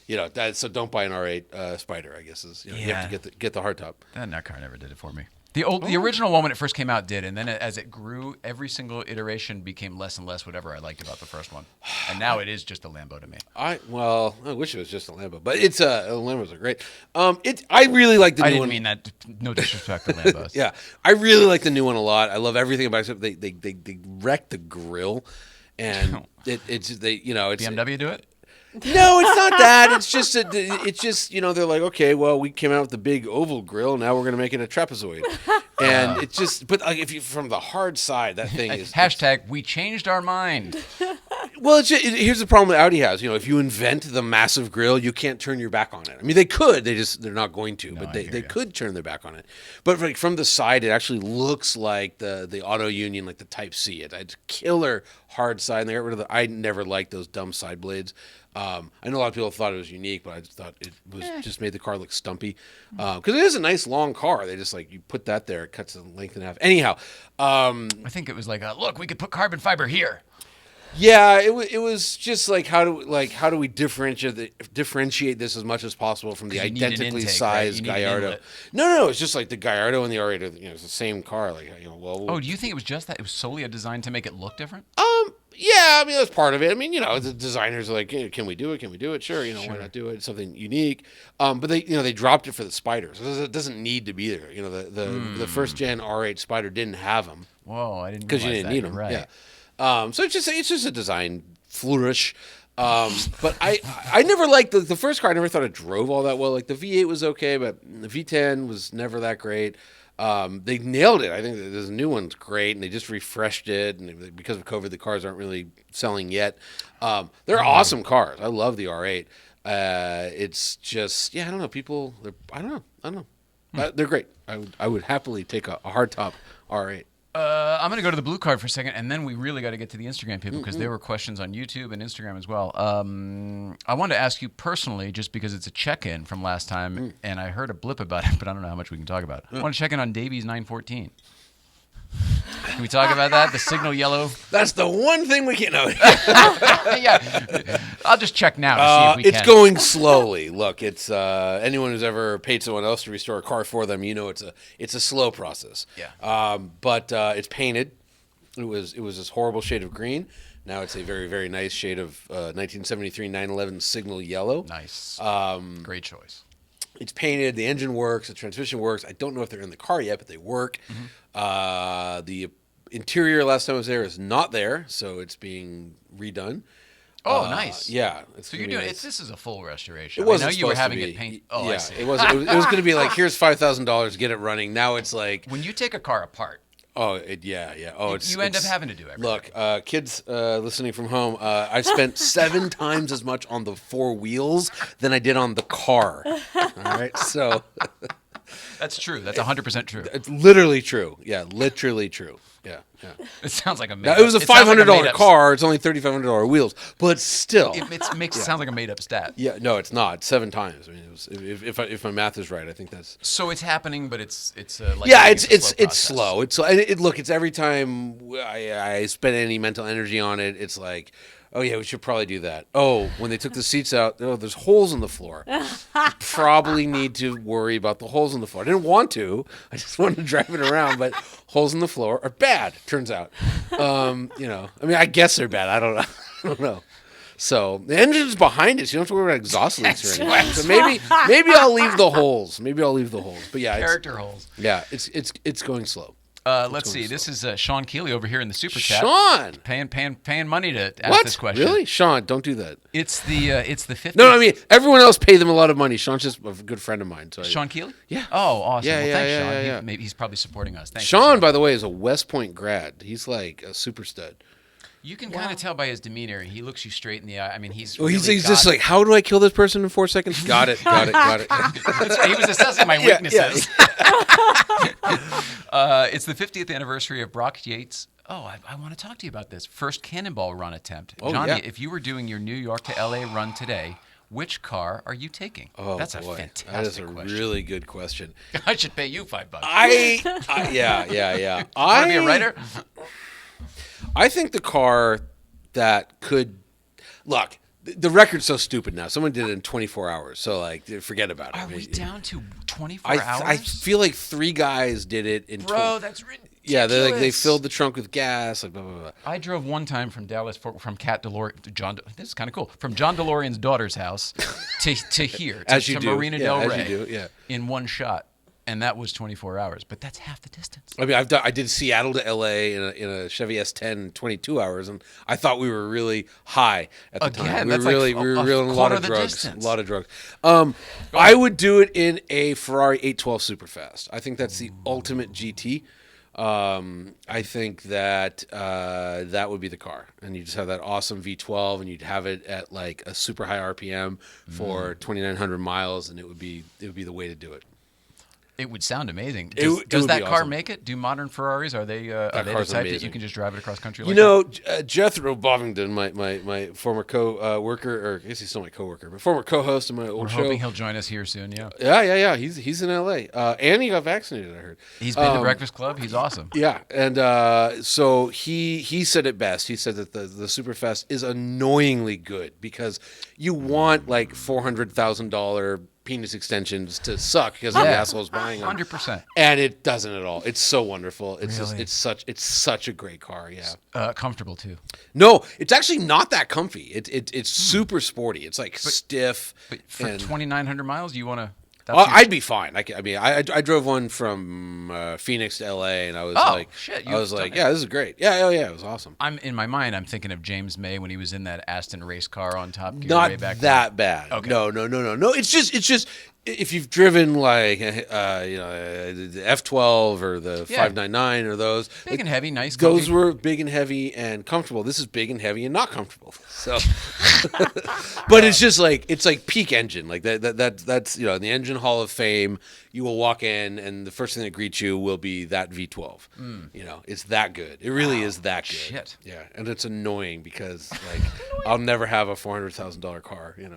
you know, so don't buy an R8 Spider, I guess, is, you know, you have to get the hardtop. That car never did it for me. The original one when it first came out did, and then as it grew, every single iteration became less and less whatever I liked about the first one, and now it is just a Lambo to me. I wish it was just a Lambo, but it's Lambos are great. I really like the new one. I didn't mean that. No disrespect to Lambos. Yeah, I really like the new one a lot. I love everything about it. Except they wrecked the grill, and it's BMW do it. No, it's not that. It's just you know, they're like, okay, well, we came out with the big oval grill, now we're gonna make it a trapezoid, and it's just. But like, if you from the hard side, that thing is hashtag we changed our mind. Well, here's the problem that Audi has. You know, if you invent the massive grill, you can't turn your back on it. I mean, they could. They're not going to. But they could turn their back on it. But like from the side, it actually looks like the Auto Union, like the Type C. It's killer hard side. And they got rid of I never liked those dumb side blades. I know a lot of people thought it was unique, but I just thought it was just made the car look stumpy. Because it is a nice long car. They just you put that there, it cuts the length in half. Anyhow, I think it was like, look, we could put carbon fiber here. Yeah, it was just like how do we differentiate this as much as possible from the identically sized Gallardo? No, it's just like the Gallardo and the R8 are, it's the same car. Oh, do you think it was just that? It was solely a design to make it look different? Yeah, I mean that's part of it. I mean, the designers are like, can we do it? Can we do it? Sure, why not do it? It's something unique. But they dropped it for the Spider, so it doesn't need to be there. The first gen R8 Spider didn't have them. Whoa, I didn't because you didn't need them. Right. Yeah. So it's just a design flourish. But I never liked the first car. I never thought it drove all that well. Like the V8 was okay, but the V10 was never that great. They nailed it. I think this new one's great, and they just refreshed it. And because of COVID, the cars aren't really selling yet. They're awesome cars. I love the R8. It's just, I don't know. People, I don't know. They're great. I would happily take a hardtop R8. I'm going to go to the blue card for a second, and then we really got to get to the Instagram people because there were questions on YouTube and Instagram as well. I wanted to ask you personally, just because it's a check-in from last time, and I heard a blip about it, but I don't know how much we can talk about it. I want to check in on Davies 914. Can we talk about that? The signal yellow? That's the one thing we can't know. Yeah. I'll just check now to see if we can. It's going slowly. Look, it's anyone who's ever paid someone else to restore a car for them, it's a slow process. Yeah. But it's painted. It was this horrible shade of green. Now it's a very, very nice shade of 1973 911 signal yellow. Nice. Great choice. It's painted. The engine works. The transmission works. I don't know if they're in the car yet, but they work. The interior last time I was there is not there, so it's being redone. Oh, nice. Yeah. So you're doing nice. This is a full restoration. It wasn't I know you were supposed to having be. it painted. Oh, yeah, I see. it was going to be like, here's $5,000, get it running. Now it's like, when you take a car apart. Oh, yeah. Oh, you end up having to do everything. Look, kids listening from home, I spent 7 times as much on the 4 wheels than I did on the car. All right, so that's true. That's 100% true. It's literally true. Yeah, literally true. Yeah. It sounds like a made now, up. it was a $500 car. It's only $3,500 wheels, but still, it makes it sound like a made up stat. Yeah, no, it's not. 7 times. I mean, it was, if my math is right, I think that's. So it's happening, but it's like it's slow. It's every time I spend any mental energy on it, it's like, oh yeah, we should probably do that. Oh, when they took the seats out, there's holes in the floor. Probably need to worry about the holes in the floor. I didn't want to. I just wanted to drive it around, but holes in the floor are bad. Turns out, I mean, I guess they're bad. I don't know. So the engine's behind us. You don't have to worry about exhaust leaks or anything. So maybe I'll leave the holes. But yeah, character holes. Yeah, it's going slow. Let's see. This is Sean Keeley over here in the super chat. Sean, paying money to ask this question. Really, Sean? Don't do that. It's the 50th. No, I mean everyone else paid them a lot of money. Sean's just a good friend of mine. So Sean Keeley? Yeah. Oh, awesome. Yeah, well, thanks, Sean. Yeah. Maybe he's probably supporting us. Thanks, Sean, by the way, is a West Point grad. He's like a super stud. You can kind of tell by his demeanor. He looks you straight in the eye. I mean, he's just like, how do I kill this person in 4 seconds? Got it. He was assessing my weaknesses. It's the 50th anniversary of Brock Yates. Oh, I want to talk to you about this. First Cannonball Run attempt. Oh, Johnny, yeah. if you were doing your New York to LA run today, which car are you taking? Oh, That's boy. a fantastic That is a question. really good question. I should pay you $5. Yeah. Want to be a writer? I think the car that could look. The record's so stupid now. Someone did it in 24 hours, so like, forget about it. Are we down to 24 hours? I feel like 3 guys did it in. Bro, that's ridiculous. Yeah, they filled the trunk with gas, like blah blah blah. I drove one time from Dallas from Cat DeLorean to John. This is kind of cool. From John DeLorean's daughter's house to here, As to you do. Marina Yeah, Del as Rey, you do, yeah. in one shot, and that was 24 hours. But that's half the distance. I mean, I did Seattle to LA in a Chevy S10 in 22 hours, and I thought we were really high at the Again, time. that's We like were a really a lot quarter of of the drugs. distance. A lot of drugs. I would do it in a Ferrari 812 Superfast. I think that's the ultimate GT. I think that that would be the car, and you just have that awesome V12, and you'd have it at like a super high RPM for 2,900 miles, and it would be the way to do it. It would sound amazing. It Does, would does that be car awesome. make it? Do modern Ferraris, are they the car's type that you amazing. can just drive it across country? You Like know, Jethro Bovington, my former worker, or I guess he's still my coworker, but former co-host of my old We're show. hoping he'll join us here soon. Yeah, Yeah. He's in LA, and he got vaccinated. I heard. he's been to Breakfast Club. He's awesome. Yeah, and so he said it best. He said that the Superfast is annoyingly good because you want like $400,000 penis extensions to suck because the asshole's buying them. 100%. And it doesn't at all. It's so wonderful. It's Really? it's such a great car. Yeah. Comfortable too. No, it's actually not that comfy. It's super sporty. It's like stiff. But for and- 2,900 miles, you want to? I'd be fine. I drove one from Phoenix to LA, and I was shit, I was you've like, done it. yeah, this is great. Yeah, it was awesome. I'm in my mind. I'm thinking of James May when he was in that Aston race car on Top Gear Not way back that bad. Okay. No. It's just if you've driven like the F12 or the 599 or those Big and heavy, nice. those comfy. were big and heavy and comfortable. This is big and heavy and not comfortable. So, but it's just like peak engine. Like that's in the Engine Hall of Fame. You will walk in, and the first thing that greets you will be that V12. It's that good. It really is that good. Shit. Yeah, and it's annoying because like I'll never have a $400,000 car. Yeah,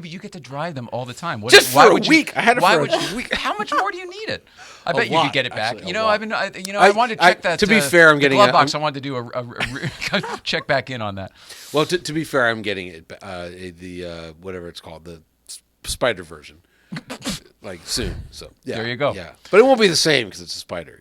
but you get to drive them all the time. Just for a week. I had it for a week. How much more do you need it? I bet you lot, could get it back. actually, a I've lot. been. I wanted to check that. To be fair, I'm the getting glove a- box. I wanted to do a check back in on that. Well, to be fair, I'm getting it the whatever it's called, the Spider version, like soon. So yeah, There you go. Yeah, but it won't be the same because it's a Spider.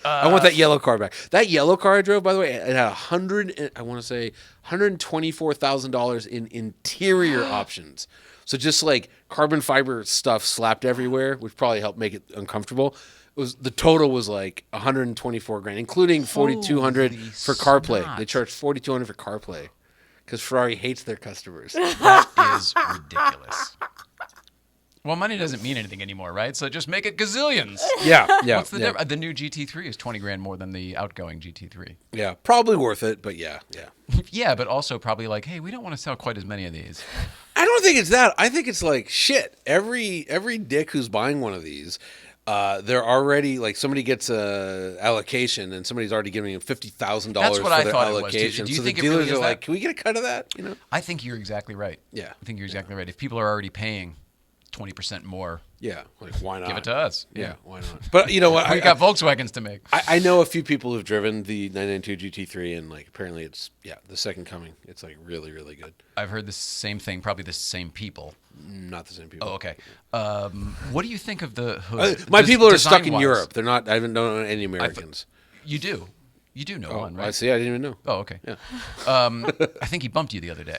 I want that yellow car back. That yellow car I drove, by the way, it had $124,000 in interior options. So just like carbon fiber stuff slapped everywhere, which probably helped make it uncomfortable. The total was like $124,000, including $4,200 for CarPlay. snot. They charged $4,200 for CarPlay because Ferrari hates their customers. That is ridiculous. Well, money doesn't mean anything anymore, right? So just make it gazillions. Yeah. What's the difference? The new GT3 is $20,000 more than the outgoing GT3. Yeah, probably worth it, but yeah. Yeah, but also probably like, hey, we don't want to sell quite as many of these. I don't think it's that. I think it's like shit. Every dick who's buying one of these, they're already like somebody gets a allocation and somebody's already giving them $50,000 That's for what I their thought it was, too. allocation. Do you So think the it really dealers is are that? like, can we get a cut of that? I think you're exactly right. Yeah. I think you're exactly right. If people are already paying 20% more, Yeah, like why not? give it to us. Yeah, why not? But you know what? We got Volkswagens to make. I know a few people who've driven the 992 GT3 and like apparently it's the second coming. It's like really, really good. I've heard the same thing, probably the same people. Not the same people. Oh, okay. What do you think of the hood? My people are stuck in design-wise? Europe. They're not. I don't know any Americans. You do. You do know one, right? I see. I didn't even know. Oh, okay. Yeah. I think he bumped you the other day.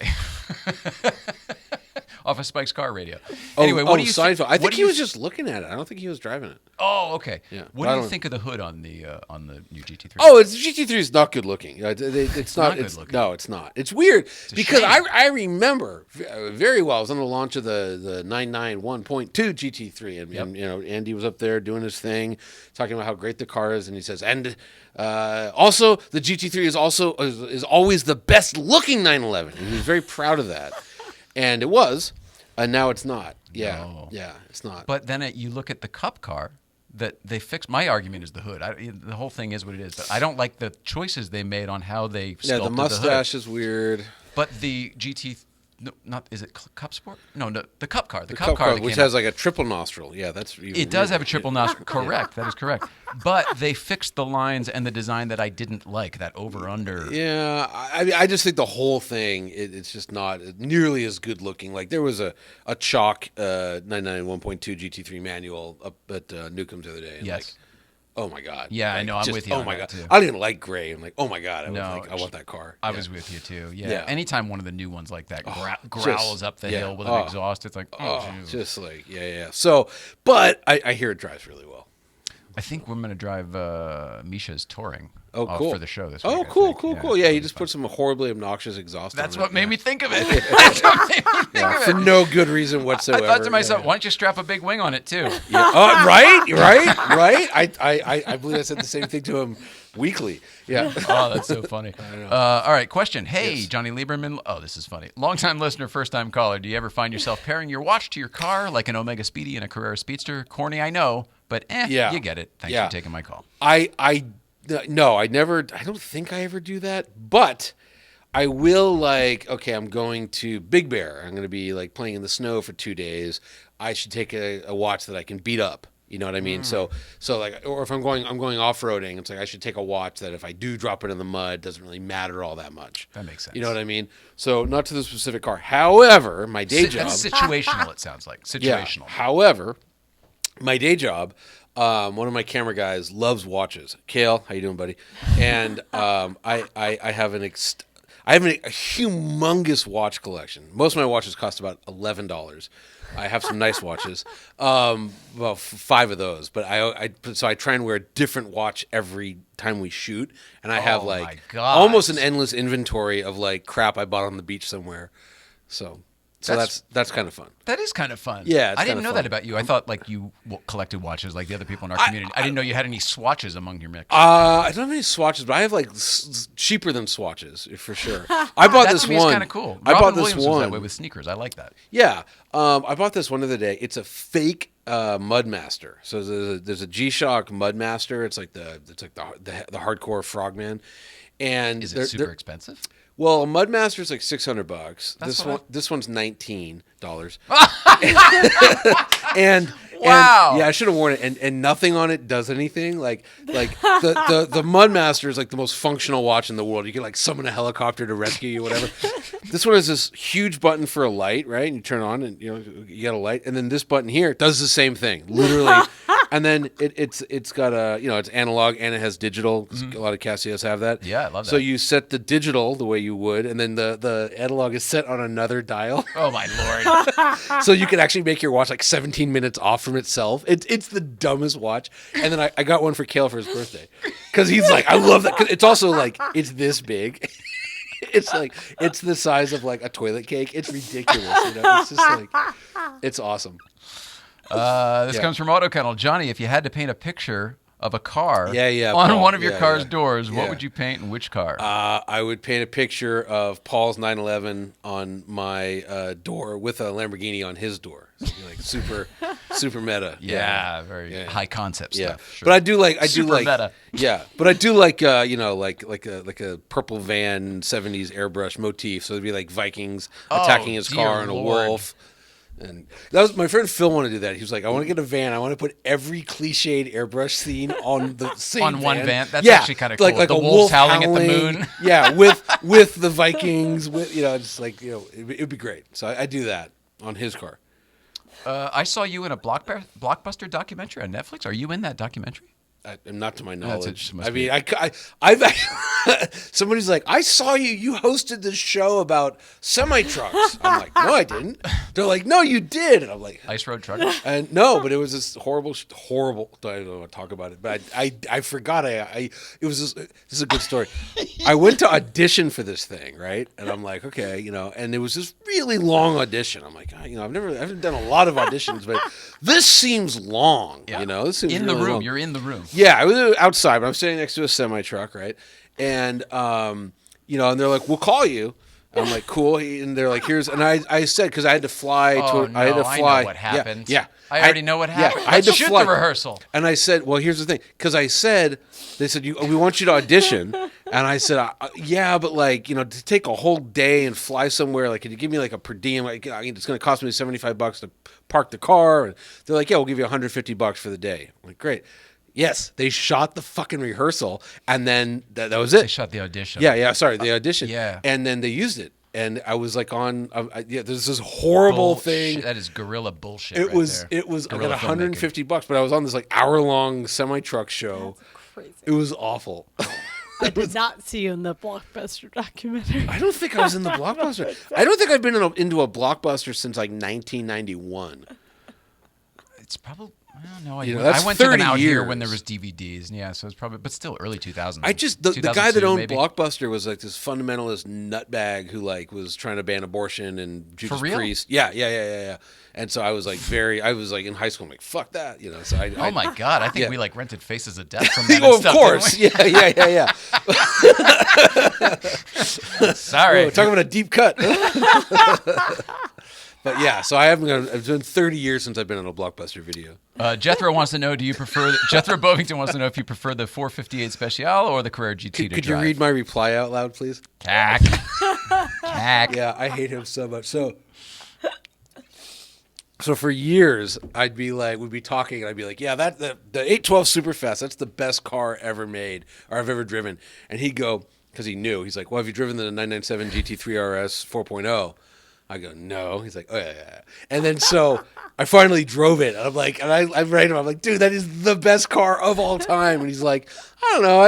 Off of Spike's car radio. Anyway, what do you Seinfeld. I what think do he you- was just looking at it. I don't think he was driving it. Oh, okay. Yeah, What I do you don't- think of the hood on the new GT3? Oh, it's GT3 is not good looking. It's not not. good looking. No, it's not. It's weird a because shame. I remember very well. I was on the launch of the 991.2 GT3, and Andy was up there doing his thing, talking about how great the car is, and he says, and also the GT3 is always the best looking 911, and he was very proud of that, and it was, and now it's not. Yeah, No. yeah, it's not. But then you look at the Cup car, that they fixed. My argument is the hood. The whole thing is what it is, but I don't like the choices they made on how they sculpted Yeah, the mustache is weird. But the GT, no, not is it Cup Sport? No, the Cup car. The Cup car, car, that which came has out. like a triple nostril. Yeah, that's even It does weirder. have a triple nostril. Correct. That is correct. But they fixed the lines and the design that I didn't like. That over under. Yeah, I mean, I just think the whole thing it's just not nearly as good looking. Like there was a chalk 991.2 GT3 manual up at Newcomb's the other day. And Yes. Like, oh my god. Yeah, I Like, know. I'm just, with you. Oh on my that god. too. I didn't like gray. I'm like, oh my god. No, I want that car. I Yeah. was with you too. Yeah. Yeah. Anytime one of the new ones like that growls just- up the yeah. hill with an Oh. exhaust, it's like, Oh, geez. just like yeah. So, but I hear it drives really well. I think we're gonna drive Misha's touring. Oh, cool. For the show this Oh, week. I cool, think. cool. it'll Yeah, be he just fun. put some horribly obnoxious exhaust That's on it. what made Yeah. me think of it. That's what made me think Yeah, of for it. no good reason I whatsoever. thought to myself, Yeah. why don't you strap a big wing on it too? Yeah. Right. I believe I said the same thing to him weekly. Yeah. Oh, that's so funny. All right, question. Hey, Johnny Lieberman. Oh, this is funny. Longtime listener, first-time caller. Do you ever find yourself pairing your watch to your car like an Omega Speedy and a Carrera Speedster? Corny, I know, but Yeah. you get it. Thanks Yeah. for taking my call. No, I never. I don't think I ever do that. But I will. Like, okay, I'm going to Big Bear. I'm going to be like playing in the snow for 2 days. I should take a watch that I can beat up. You know what I mean? So like, or if I'm going off roading, it's like I should take a watch that if I do drop it in the mud, doesn't really matter all that much. That makes sense. You know what I mean? So not to the specific car. However, my day job. That's situational, it sounds like. Situational. Yeah. However, my day job, one of my camera guys loves watches. Kale, how you doing, buddy? And I have a humongous watch collection. Most of my watches cost about $11. I have some nice watches, well, 5 of those. But so I try and wear a different watch every time we shoot, and I have my like God. almost an endless inventory of like crap I bought on the beach somewhere. So that's kind of fun. That is kind of fun. Yeah, it's I didn't kinda know fun. that about you. I thought like you collected watches like the other people in our community. I didn't know you had any swatches among your mix. I don't have any swatches, but I have like cheaper than swatches for sure. I bought That this to me one. is kind of cool. I bought Robin this Williams one. was that way with sneakers. I like that. Yeah, I bought this one the other day. It's a fake Mudmaster. So there's a G-Shock Mudmaster. It's like the hardcore frogman. And Is it they're- super they're- expensive? Well, a Mudmaster is like $600. That's This one's $19. and Wow. yeah, I should have worn it. And nothing on it does anything. Like the Mudmaster is like the most functional watch in the world. You can like summon a helicopter to rescue you, whatever. This one has this huge button for a light, right? And you turn it on, and you get a light. And then this button here does the same thing, literally. And then it's got it's analog and it has digital. A lot of Casios have that. Yeah, I love So that. you set the digital the way you would, and then the analog is set on another dial. Oh my lord. So you can actually make your watch like 17 minutes off from itself. It's the dumbest watch. And then I got one for Kale for his birthday because he's like, I love that. 'Cause it's also like it's this big. It's like it's the size of like a toilet cake. It's ridiculous. It's just like it's awesome. This comes from Auto Kennel. Johnny, if you had to paint a picture of a car Yeah, on Paul. one of your Yeah, car's yeah. doors, what Yeah. would you paint and which car? I would paint a picture of Paul's 911 on my door with a Lamborghini on his door. So it'd be like super meta. yeah, very high concept Yeah, stuff. Sure. but I do like Super meta. Yeah, but I do like like a purple van 70s airbrush motif. So it'd be like Vikings attacking his dear car and a Lord. wolf. And that was my friend Phil wanted to do that. He was like, I want to get a van. I want to put every cliched airbrush scene on the same On one van. van? That's actually kinda cool. Like The a wolves wolf howling at the moon. Yeah, with the Vikings. With just like it'd be great. So I do that on his car. I saw you in a Blockbuster documentary on Netflix. Are you in that documentary? Not to my That's knowledge. it, must I be mean, I've somebody's like, I saw you hosted this show about semi trucks. I'm like, no, I didn't. They're like, no, you did. And I'm like, Ice Road Truck? and no, but it was this horrible. I don't want to talk about it, but I forgot. It was this is a good story. I went to audition for this thing, right? And I'm like, okay, and it was this really long audition. I'm like, I haven't done a lot of auditions, but this seems long. Yeah. This seems In the really room. long. You're in the room. Yeah, I was outside, but I'm standing next to a semi truck, right? And and they're like, "We'll call you." I'm like, cool. And they're like, here's, and I said, because I had to fly Oh, to, no, I had to I fly. know what happened. Yeah. I already know what happened. I had to Let's shoot fly. the rehearsal. And I said, well, here's the thing. Because I said, they said, we want you to audition. And I said, yeah, but like, to take a whole day and fly somewhere, like, can you give me like a per diem? Like, it's going to cost me $75 to park the car. And they're like, yeah, we'll give you $150 for the day. I'm like, great. Yes, they shot the fucking rehearsal, and then that was it. They shot the audition. Yeah, sorry, the audition. Yeah. And then they used it. And I was like there's this horrible thing. That is guerrilla bullshit. It right was, there. I got Guerrilla $150, but I was on this like hour-long semi-truck show. Crazy. It was awful. I did not see you in the Blockbuster documentary. I don't think I was in the Blockbuster. I don't think I've been into a Blockbuster since like 1991. It's probably. I don't know. That's I went to them 30 out here when years. there was DVDs. Yeah, so it's probably, but still early 2000s. I just the guy that 2002 owned maybe. Blockbuster was like this fundamentalist nutbag who like was trying to ban abortion and Judas For real? Priest. Yeah. And so I was like in high school. I'm like, fuck that, So Oh my god! I think Yeah. we like rented Faces of Death from them. Oh, and of stuff, course. didn't Yeah. we? Sorry. Whoa, talking about a deep cut. But yeah, so it's been 30 years since I've been on a Blockbuster video. Jethro wants to know: do you prefer Jethro Bovington wants to know if you prefer the 458 Special or the Carrera GT to Could you drive? read my reply out loud, please? Cack. Cack. Yeah, I hate him so much. So for years, we'd be talking, and I'd be like, yeah, the 812 Superfast, that's the best car ever made, or I've ever driven. And he'd go, because he knew, he's like, well, have you driven the 997 GT3 RS 4.0? I go, no. He's like, oh, yeah. And then so I finally drove it. And I'm like, and I rate him. I'm like, dude, that is the best car of all time. And he's like, I don't know.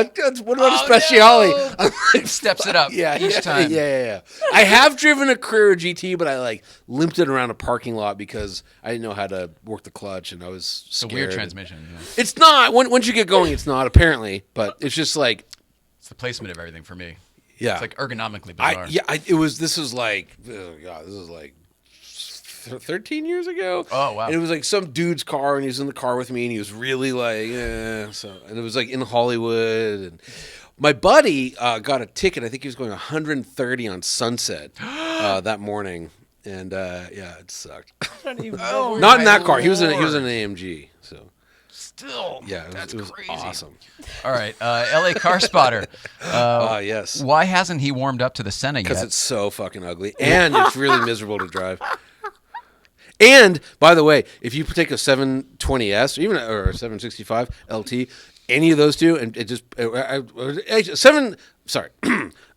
What about a Speciale? No. I'm like, Steps it up each time. Yeah. I have driven a Carrera GT, but I like limped it around a parking lot because I didn't know how to work the clutch, and I was It's a scared. weird transmission. Yeah. It's not. Once you get going, it's not, apparently. But it's just like, It's the placement of everything for me. yeah. It's like ergonomically bizarre. This was like, oh God, this was like 13 years ago. Oh, wow. And it was like some dude's car, and he was in the car with me, and he was really like, and it was like in Hollywood. And my buddy got a ticket. I think he was going 130 on Sunset that morning. And it sucked. Not in that car. He was in an AMG. So Still, yeah, that's it was crazy. awesome. All right, LA Car Spotter. Yes. Why hasn't he warmed up to the Senna yet? Because it's so fucking ugly, and it's really miserable to drive. And by the way, if you take a 720S or a 765 LT, any of those two, and it just a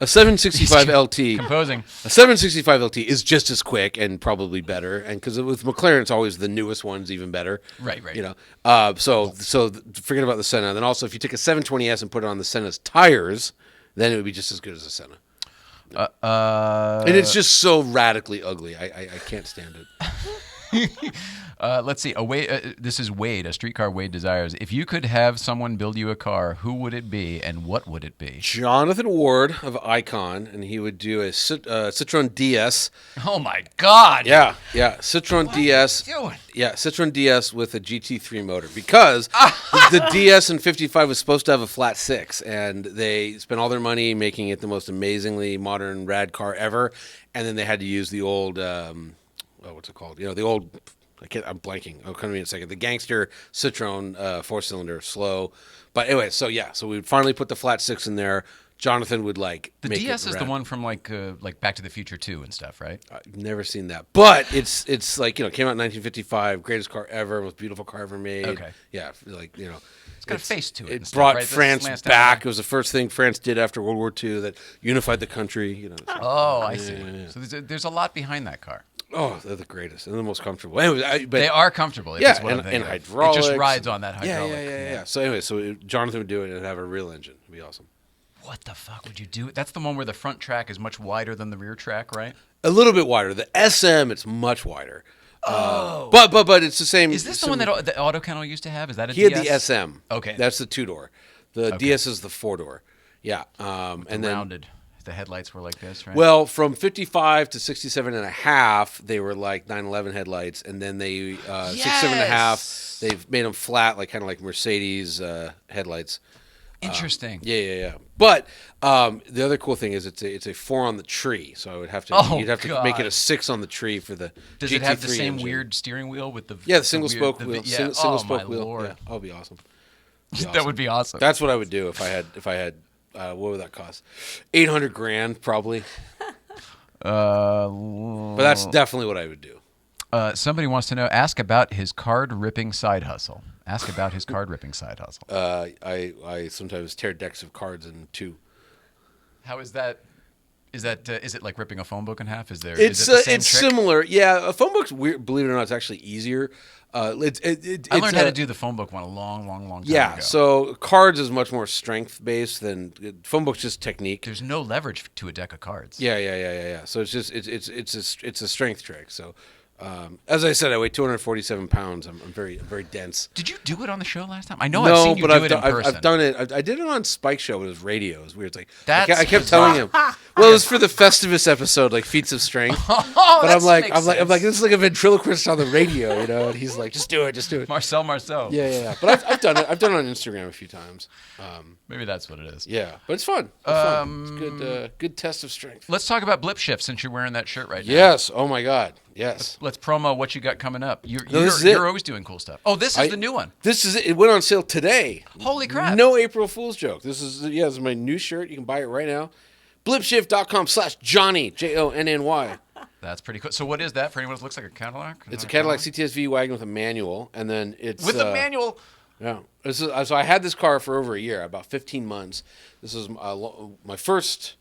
765 LT. Composing. A 765 LT is just as quick and probably better, and because with McLaren, it's always the newest one's even better. Right. So forget about the Senna. Then also, if you take a 720S and put it on the Senna's tires, then it would be just as good as a Senna. And it's just so radically ugly. I can't stand it. Let's see. This is Wade, a streetcar Wade desires. If you could have someone build you a car, who would it be, and what would it be? Jonathan Ward of Icon, and he would do a Citroen DS. Oh my God! Yeah, Citroen DS. Doing? Yeah, Citroen DS with a GT3 motor, because the DS in 55 was supposed to have a flat six, and they spent all their money making it the most amazingly modern rad car ever, and then they had to use the old what's it called? The old. I'm blanking. I'll come in a second. The gangster Citroen 4-cylinder, slow. But anyway, so we would finally put the flat six in there. Jonathan would make DS it is rad. the one from like Back to the Future 2 and stuff, right? I've never seen that, but it's like came out in 1955, greatest car ever, most beautiful car ever made. Okay. Yeah, It's got a face to it. It and stuff, brought right? This France slashed down back. there. It was the first thing France did after World War II that unified the country. Oh, I see. Yeah. So there's a lot behind that car. Oh, they're the greatest and the most comfortable. Anyway, but They are comfortable. yeah, That's what I'm and thinking of. hydraulics. It just rides on that hydraulic. Yeah. So anyway, Jonathan would do it and have a real engine. It'd be awesome. What the fuck would you do? That's the one where the front track is much wider than the rear track, right? A little bit wider. The SM, it's much wider. Oh. But it's the same. Is this the one that the Auto Kennel used to have? Is that a He DS? had the SM. Okay. That's the 2-door. The DS is the 4-door. Yeah. And then rounded. The headlights were like this, right? Well, from 55 to 67 and a half, they were like 911 headlights, and then they 67 and a half, they've made them flat, like kind of like Mercedes headlights. Interesting. Yeah. But the other cool thing is it's a 4 on the tree, so I would have to you'd have to make it a 6 on the tree for the. Does GT3 it have the same engine. weird steering wheel with the? Yeah, the single spoke the wheel. Yeah. Single spoke my wheel. Lord. Yeah, that'll be awesome. That would be awesome. That's what I would do if I had. What would that cost? $800,000 probably. But that's definitely what I would do. Somebody wants to know. Ask about his card ripping side hustle. Ask about his card ripping side hustle. I sometimes tear decks of cards in two. How is that? Is it like ripping a phone book in half? Is it It's the same it's trick? similar. Yeah, a phone book's weird. Believe it or not, it's actually easier. I learned how to do the phone book one a long time ago. So cards is much more strength based than phone book's just technique. There's no leverage to a deck of cards. Yeah. So it's just it's a strength trick. So as I said, I weigh 247 pounds. I'm very dense. Did you do it on the show last time? I know No, I've seen you but do it in person. I've done it. I did it on Spike Show. It was radio. It was weird. It's like That's I kept bizarre. telling him. Well, it was for the Festivus episode, like feats of strength. Oh, But that I'm like, makes sense. this is like a ventriloquist on the radio, you know. And he's like, just do it. Marcel. Yeah. But I've done it. I've done it on Instagram a few times. Maybe that's what it is. Yeah, but it's fun. It's good test of strength. Let's talk about Blip Shift since you're wearing that shirt right now. Yes. Oh my God. Yes. Let's promo what you got coming up. this is it. You're always doing cool stuff. Oh, this is the new one. This is it. It went on sale today. Holy crap. No April Fool's joke. This is my new shirt. You can buy it right now. Blipshift.com/Johnny, Jonny. That's pretty cool. So what is that for anyone that looks like a Cadillac? It's a Cadillac CTS-V wagon with a manual, and then it's With a manual? Yeah. So I had this car for over a year, about 15 months. This was my first.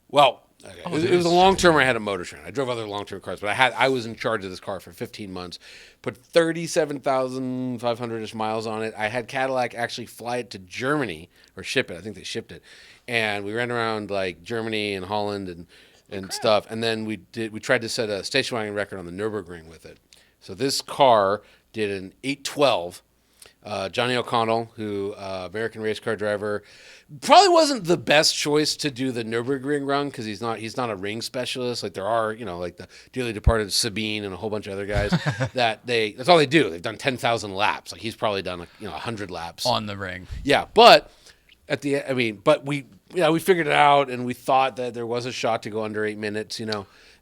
Well, it was a long term. I had a motor trend. I drove other long term cars, but I was in charge of this car for 15 months. Put 37,500ish miles on it. I had Cadillac actually fly it to Germany or ship it. I think they shipped it, and we ran around like Germany and Holland and stuff. And then we tried to set a station wagon record on the Nürburgring with it. So this car did an 812. Johnny O'Connell, who American race car driver, probably wasn't the best choice to do the Nürburgring run because he's not a ring specialist. Like there are, like the dearly departed Sabine and a whole bunch of other guys that's all they do. They've done 10,000 laps. Like he's probably done 100 laps On the ring. Yeah, but we figured it out and we thought that there was a shot to go under 8 minutes,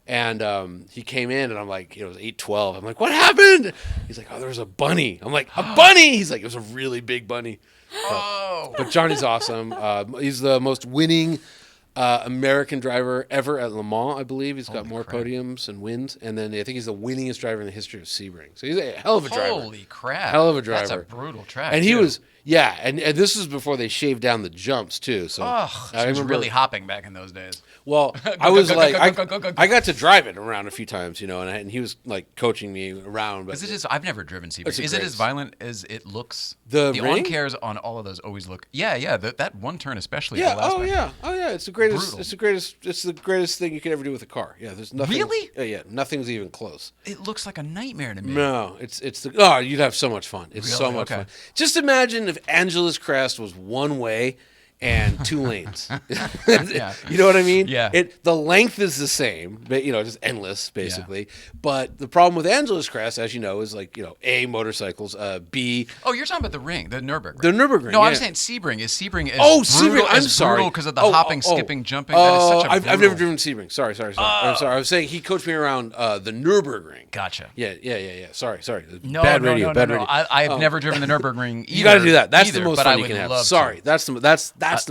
And he came in, and I'm like, it was 8:12. I'm like, what happened? He's like, oh, there was a bunny. I'm like, a bunny? He's like, it was a really big bunny. But Johnny's awesome. He's the most winning American driver ever at Le Mans, I believe. He's got more podiums and wins. And then I think he's the winningest driver in the history of Sebring. So he's a hell of a driver. Holy crap. Hell of a driver. That's a brutal track. And he too. was, and this was before they shaved down the jumps, too. So I was really hopping back in those days. Well, I was like, I got to drive it around a few times, and he was like coaching me around. But I've never driven Sebring. Is it as violent as it looks? The ring? On cares on all of those always look. Yeah. That one turn especially. Yeah. The last one. Yeah. It's the greatest. Brutal. It's the greatest thing you could ever do with a car. Yeah. There's nothing. Really? Yeah. Nothing's even close. It looks like a nightmare to me. No, you'd have so much fun. It's so Really? much Okay. fun. Just imagine if Angela's Crest was one way and 2 lanes. Yeah. You know what I mean? Yeah. The length is the same, but just endless basically. But the problem with Angela's Crest, as you know, is like A, motorcycles, B. Oh, you're talking about the ring, the Nürburgring. The Nürburgring. No, yeah. I'm saying Sebring. Is Sebring as Sebring. brutal, I'm as sorry. brutal because of the hopping, skipping, jumping? That is such a I've never brutal- driven Sebring. Sorry. I'm sorry. I was saying he coached me around the Nürburgring. Gotcha. Yeah. Sorry. No, bad no, radio. no, Bad no, radio. I have never driven the Nürburgring either. You got to do that. That's the most but fun I you would can have. love Sorry, to. that's the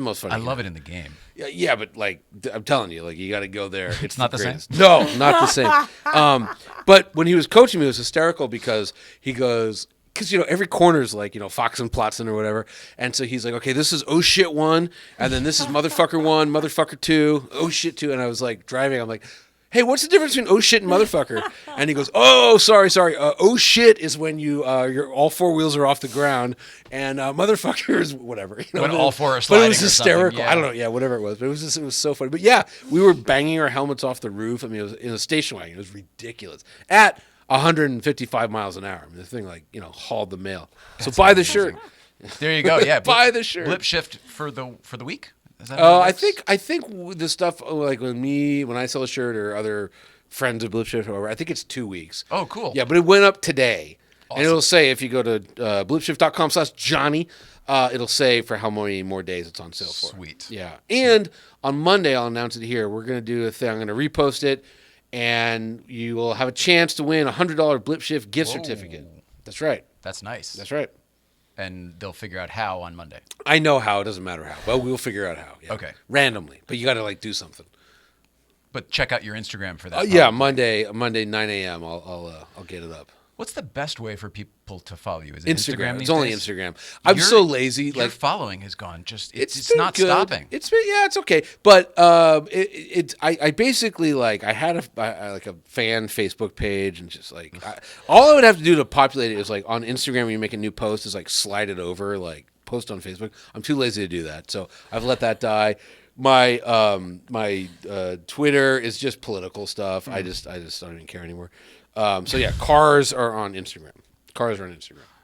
most fun. I you can love have. it in the game. Yeah, but like I'm telling you, like you got to go there. It's not the same? greatest. No, not the same. But when he was coaching me, it was hysterical because he goes. Because every corner is like Fox and Platzen or whatever, and so he's like, okay, this is oh shit 1, and then this is motherfucker 1, motherfucker 2, oh shit 2, and I was like driving, I'm like, hey, what's the difference between oh shit and motherfucker? And he goes, oh, sorry. Oh shit is when your all 4 wheels are off the ground, and motherfucker is whatever. When all 4 are But sliding it was or something, hysterical. yeah. I don't know, whatever it was, but it was so funny. But yeah, we were banging our helmets off the roof. I mean, it was in a station wagon. It was ridiculous. At 155 miles an hour. I mean, the thing hauled the mail. So buy the shirt. There you go. Yeah, Buy the shirt. Blip Shift for the week. Is that how it works? I think the stuff like when I sell a shirt or other friends of Blip Shift or whatever, I think it's 2 weeks. Oh, cool. Yeah, but it went up today. And it'll say, if you go to blipshift.com/Johnny, it'll say for how many more days it's on sale for. Sweet. Yeah. And on Monday, I'll announce it here. We're going to do a thing. I'm going to repost it, and you will have a chance to win a $100 BlipShift gift certificate. That's right. That's nice. That's right. And they'll figure out how on Monday. I know how. It doesn't matter how. But we'll figure out how. Yeah. Okay. Randomly. But you got to, like, do something. But check out your Instagram for that. Yeah, Monday 9 a.m. I'll get it up. What's the best way for people to follow you? Is it Instagram. these It's only days? Instagram. I'm so lazy. Your Like, following has gone just. It's been not good. stopping. It's been, yeah, it's okay. But I basically, like, I had like a fan Facebook page, and just like all I would have to do to populate it is, like, on Instagram when you make a new post is, like, slide it over, like, post on Facebook. I'm too lazy to do that, so I've let that die. My Twitter is just political stuff. I just don't even care anymore. So yeah, cars are on Instagram.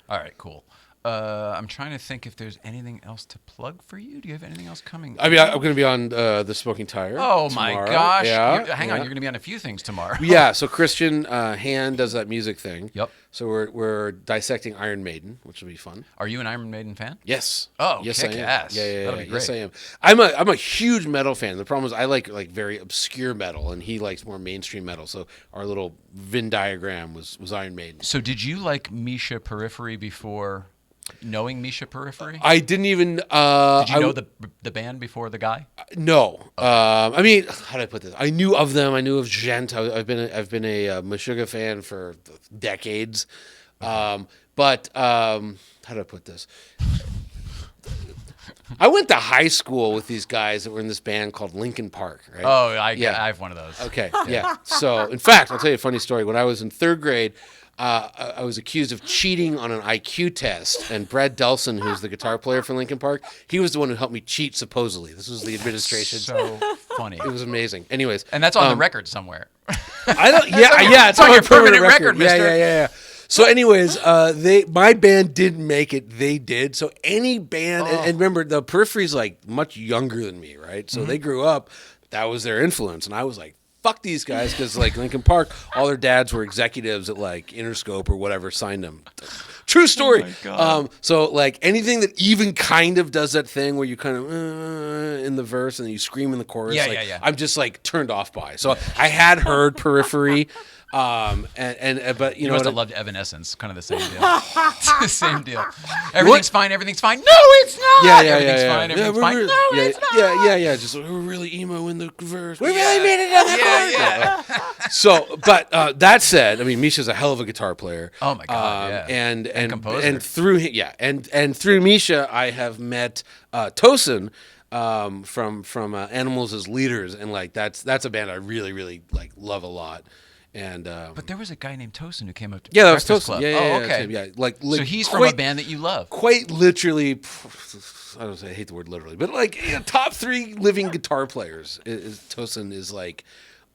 All right, cool. I'm trying to think if there's anything else to plug for you. Do you have anything else coming? I mean, I'm going to be on the Smoking Tire. Oh tomorrow. my gosh! Yeah, Hang on, you're going to be on a few things tomorrow. Yeah, so Christian Hand does that music thing. Yep. So we're dissecting Iron Maiden, which will be fun. Are you an Iron Maiden fan? Yes. Oh, yes, kick I am. ass. Yeah. That'll be great. Yes, I am. I'm a huge metal fan. The problem is I like very obscure metal, and he likes more mainstream metal. So our little Venn diagram was Iron Maiden. So did you like Misha Periphery before knowing Misha Periphery? I didn't even. Did you know the band before the guy? No. I mean, how do I put this? I knew of them. I knew of Gent. I've been a Meshuggah fan for decades. But how do I put this? I went to high school with these guys that were in this band called Linkin Park, right? Oh, I have one of those. Okay, yeah. So, in fact, I'll tell you a funny story. When I was in third grade, I was accused of cheating on an IQ test, and Brad Delson, who's the guitar player for Linkin Park, he was the one who helped me cheat, supposedly. This was the administration. So funny. It was amazing. Anyways. And that's on the record somewhere. I don't. Yeah, it's on your my permanent record, mister. Yeah. So, anyways, my band didn't make it. They did. So any band, and remember, the Periphery's like much younger than me, right? So they grew up. That was their influence, and I was like, fuck these guys, because like Linkin Park, all their dads were executives at like Interscope or whatever, signed them. True story. Oh my God. So like anything that even kind of does that thing where you kind of in the verse and then you scream in the chorus, Yeah. I'm just like turned off by. So I had heard Periphery. But you know, must have loved Evanescence, kind of the same deal. It's the same deal. Everything's fine. No, it's not. Yeah. Everything's fine. Everything's fine. No, it's not. Yeah. Just we're really emo in the verse. We really made it on that chord. Yeah. So, but that said, I mean, Misha's a hell of a guitar player. Oh my God, yeah. And composer. and through and through Misha, I have met Tosin from Animals as Leaders, and like that's a band I really, really like love a lot. And but there was a guy named Tosin who came up to that was Breakfast Tosin. Club. Yeah, okay. yeah. Like So he's from a band that you love. Quite literally, I hate the word literally, but like top 3 living guitar players. Tosin is like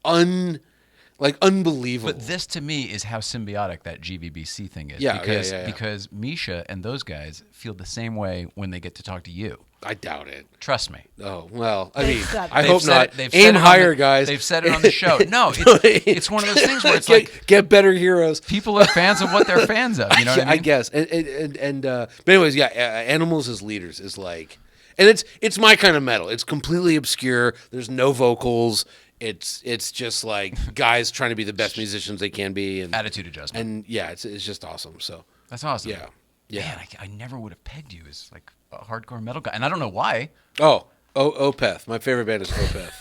unbelievable. But this to me is how symbiotic that GVBC thing is. Yeah, because Misha and those guys feel the same way when they get to talk to you. I doubt it. Trust me. Oh, well, I They've mean, said I that. hope not. They've Aim said it on higher, the- guys. They've said it on the show. No, it's one of those things where it's like get better heroes. people are fans of what they're fans of. You know what I mean? I guess. But anyways, Animals as Leaders is like, and it's my kind of metal. It's completely obscure. There's no vocals. It's just like guys trying to be the best musicians they can be, and Attitude adjustment. and yeah, it's just awesome. So That's awesome. yeah. Man, I never would have pegged you as like a hardcore metal guy, and I don't know why. Opeth. My favorite band is Opeth.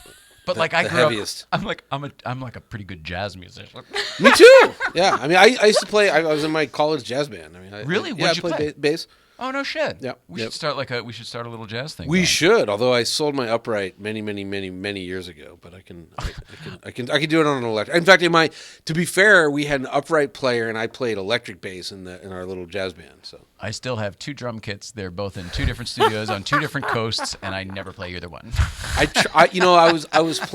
But like I the grew heaviest. up, I'm like a pretty good jazz musician. Me too. Yeah, I mean, I used to play. I was in my college jazz band. I mean, Really? I What'd you played play? bass. Oh no shit. Yeah, We should start we should start a little jazz thing. We going. should. Although I sold my upright many years ago, but I can do it on an electric. In fact, to be fair, we had an upright player and I played electric bass in our little jazz band. So I still have 2 drum kits. They're both in 2 different studios on 2 different coasts, and I never play either one. I was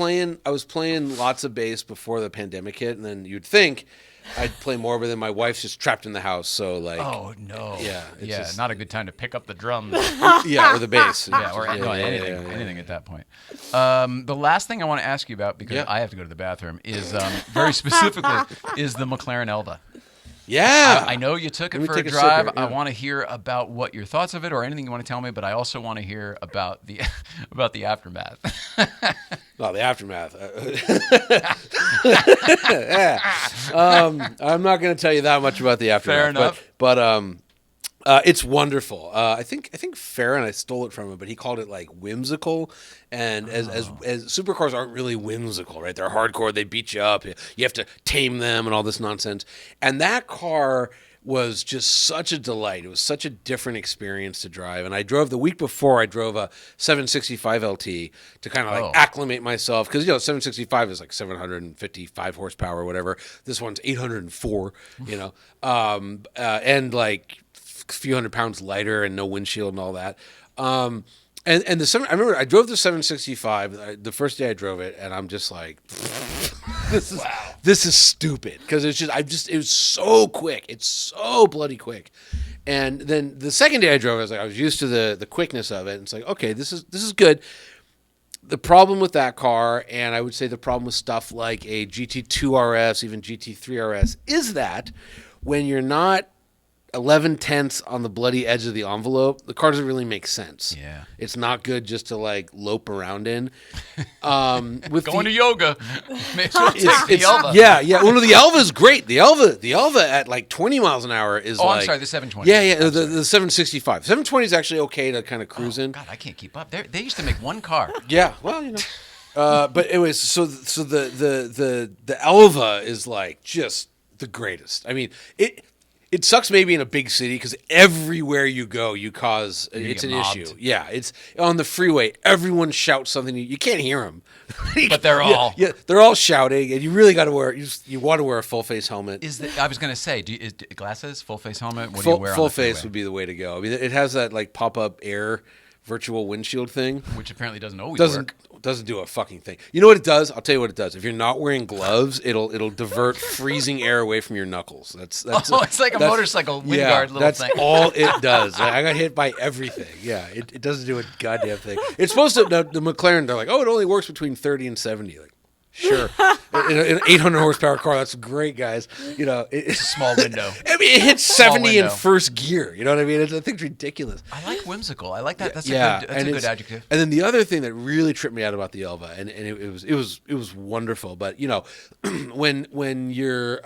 playing lots of bass before the pandemic hit, and then you'd think I'd play more, but then my wife's just trapped in the house, so like Oh no. Yeah, it's Yeah. just- Not a good time to pick up the drums. yeah, or the bass. Yeah, or anything at that point. The last thing I want to ask you about, because Yeah. I have to go to the bathroom, is very specifically is the McLaren Elva. Yeah. I know you took it Let me for a take a drive. sip here, I yeah. want to hear about what your thoughts of it or anything you want to tell me, but I also want to hear about the about the aftermath. No, the aftermath. Yeah. I'm not going to tell you that much about the aftermath. Fair enough. But it's wonderful. I think Farron, I stole it from him, but he called it like whimsical. And as supercars aren't really whimsical, right? They're hardcore. They beat you up. You have to tame them and all this nonsense. And that car was just such a delight. It was such a different experience to drive. And I drove the week before. I drove a 765 LT to kind of like acclimate myself because 765 is like 755 horsepower or whatever. This one's 804. And like a few hundred pounds lighter and no windshield and all that. And I remember I drove the 765 the first day I drove it, and I'm just like, this is stupid because it was so quick. It's so bloody quick. And then the second day I drove it, I was used to the quickness of it. And it's like, okay, this is good. The problem with that car, and I would say the problem with stuff like a GT2 RS, even GT3 RS, is that when you're not 11/10ths on the bloody edge of the envelope, the car doesn't really make sense. Yeah. It's not good just to like lope around in. With Going to yoga. May as well take the it's Elva. yeah. Well, no, the Elva is great. The Elva at like 20 miles an hour is Oh, like. I'm sorry, the 720. Yeah. The 765. 720 is actually okay to kind of cruise in. God, I can't keep up. They used to make one car. Yeah. Well, but it was so the Elva is like just the greatest. I mean It sucks maybe in a big city because everywhere you go, it's get an mobbed. issue. Yeah, it's on the freeway. Everyone shouts something. You can't hear them, But they're all. yeah, they're all shouting, and you really got to wear. You want to wear a full face helmet. I was going to say, glasses, full face helmet? What do you wear Full on the face freeway? would be the way to go. I mean, it has that like pop up air virtual windshield thing. Which apparently doesn't always work. Doesn't do a fucking thing. You know what it does? I'll tell you what it does. If you're not wearing gloves, it'll divert freezing air away from your knuckles. That's It's like a motorcycle wind guard little that's thing. all it does. I got hit by everything. Yeah, it doesn't do a goddamn thing. It's supposed to. The McLaren, they're like, oh, it only works between 30 and 70. Like, sure. In an 800 horsepower car, that's great, guys. It's a small window. I mean, it hits Small 70 in window. first gear. You know what I mean? I think it's ridiculous. I like whimsical. I like that. That's Yeah, a good adjective. And then the other thing that really tripped me out about the Elva, and it was wonderful. But when you're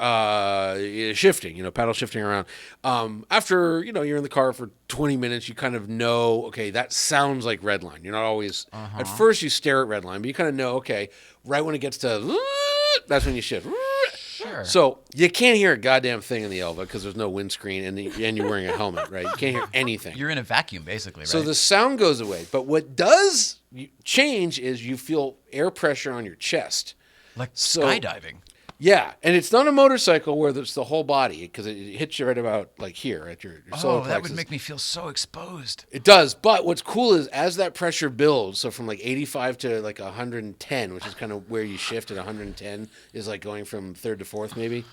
shifting, paddle shifting around, after you're in the car for 20 minutes, you kind of know, okay, that sounds like redline. You're not always at first you stare at redline, but you kind of know, okay, right when it gets to that's when you shift. Sure. So you can't hear a goddamn thing in the Elva because there's no windscreen and you're wearing a helmet, right? You can't hear anything. You're in a vacuum, basically, right? So the sound goes away. But what does change is you feel air pressure on your chest. like skydiving. Yeah, and it's not a motorcycle where it's the whole body because it hits you right about like here at your solar plexus. That would make me feel so exposed. It does, but what's cool is as that pressure builds, so from like 85 to like 110, which is kind of where you shift at 110, is like going from third to fourth maybe.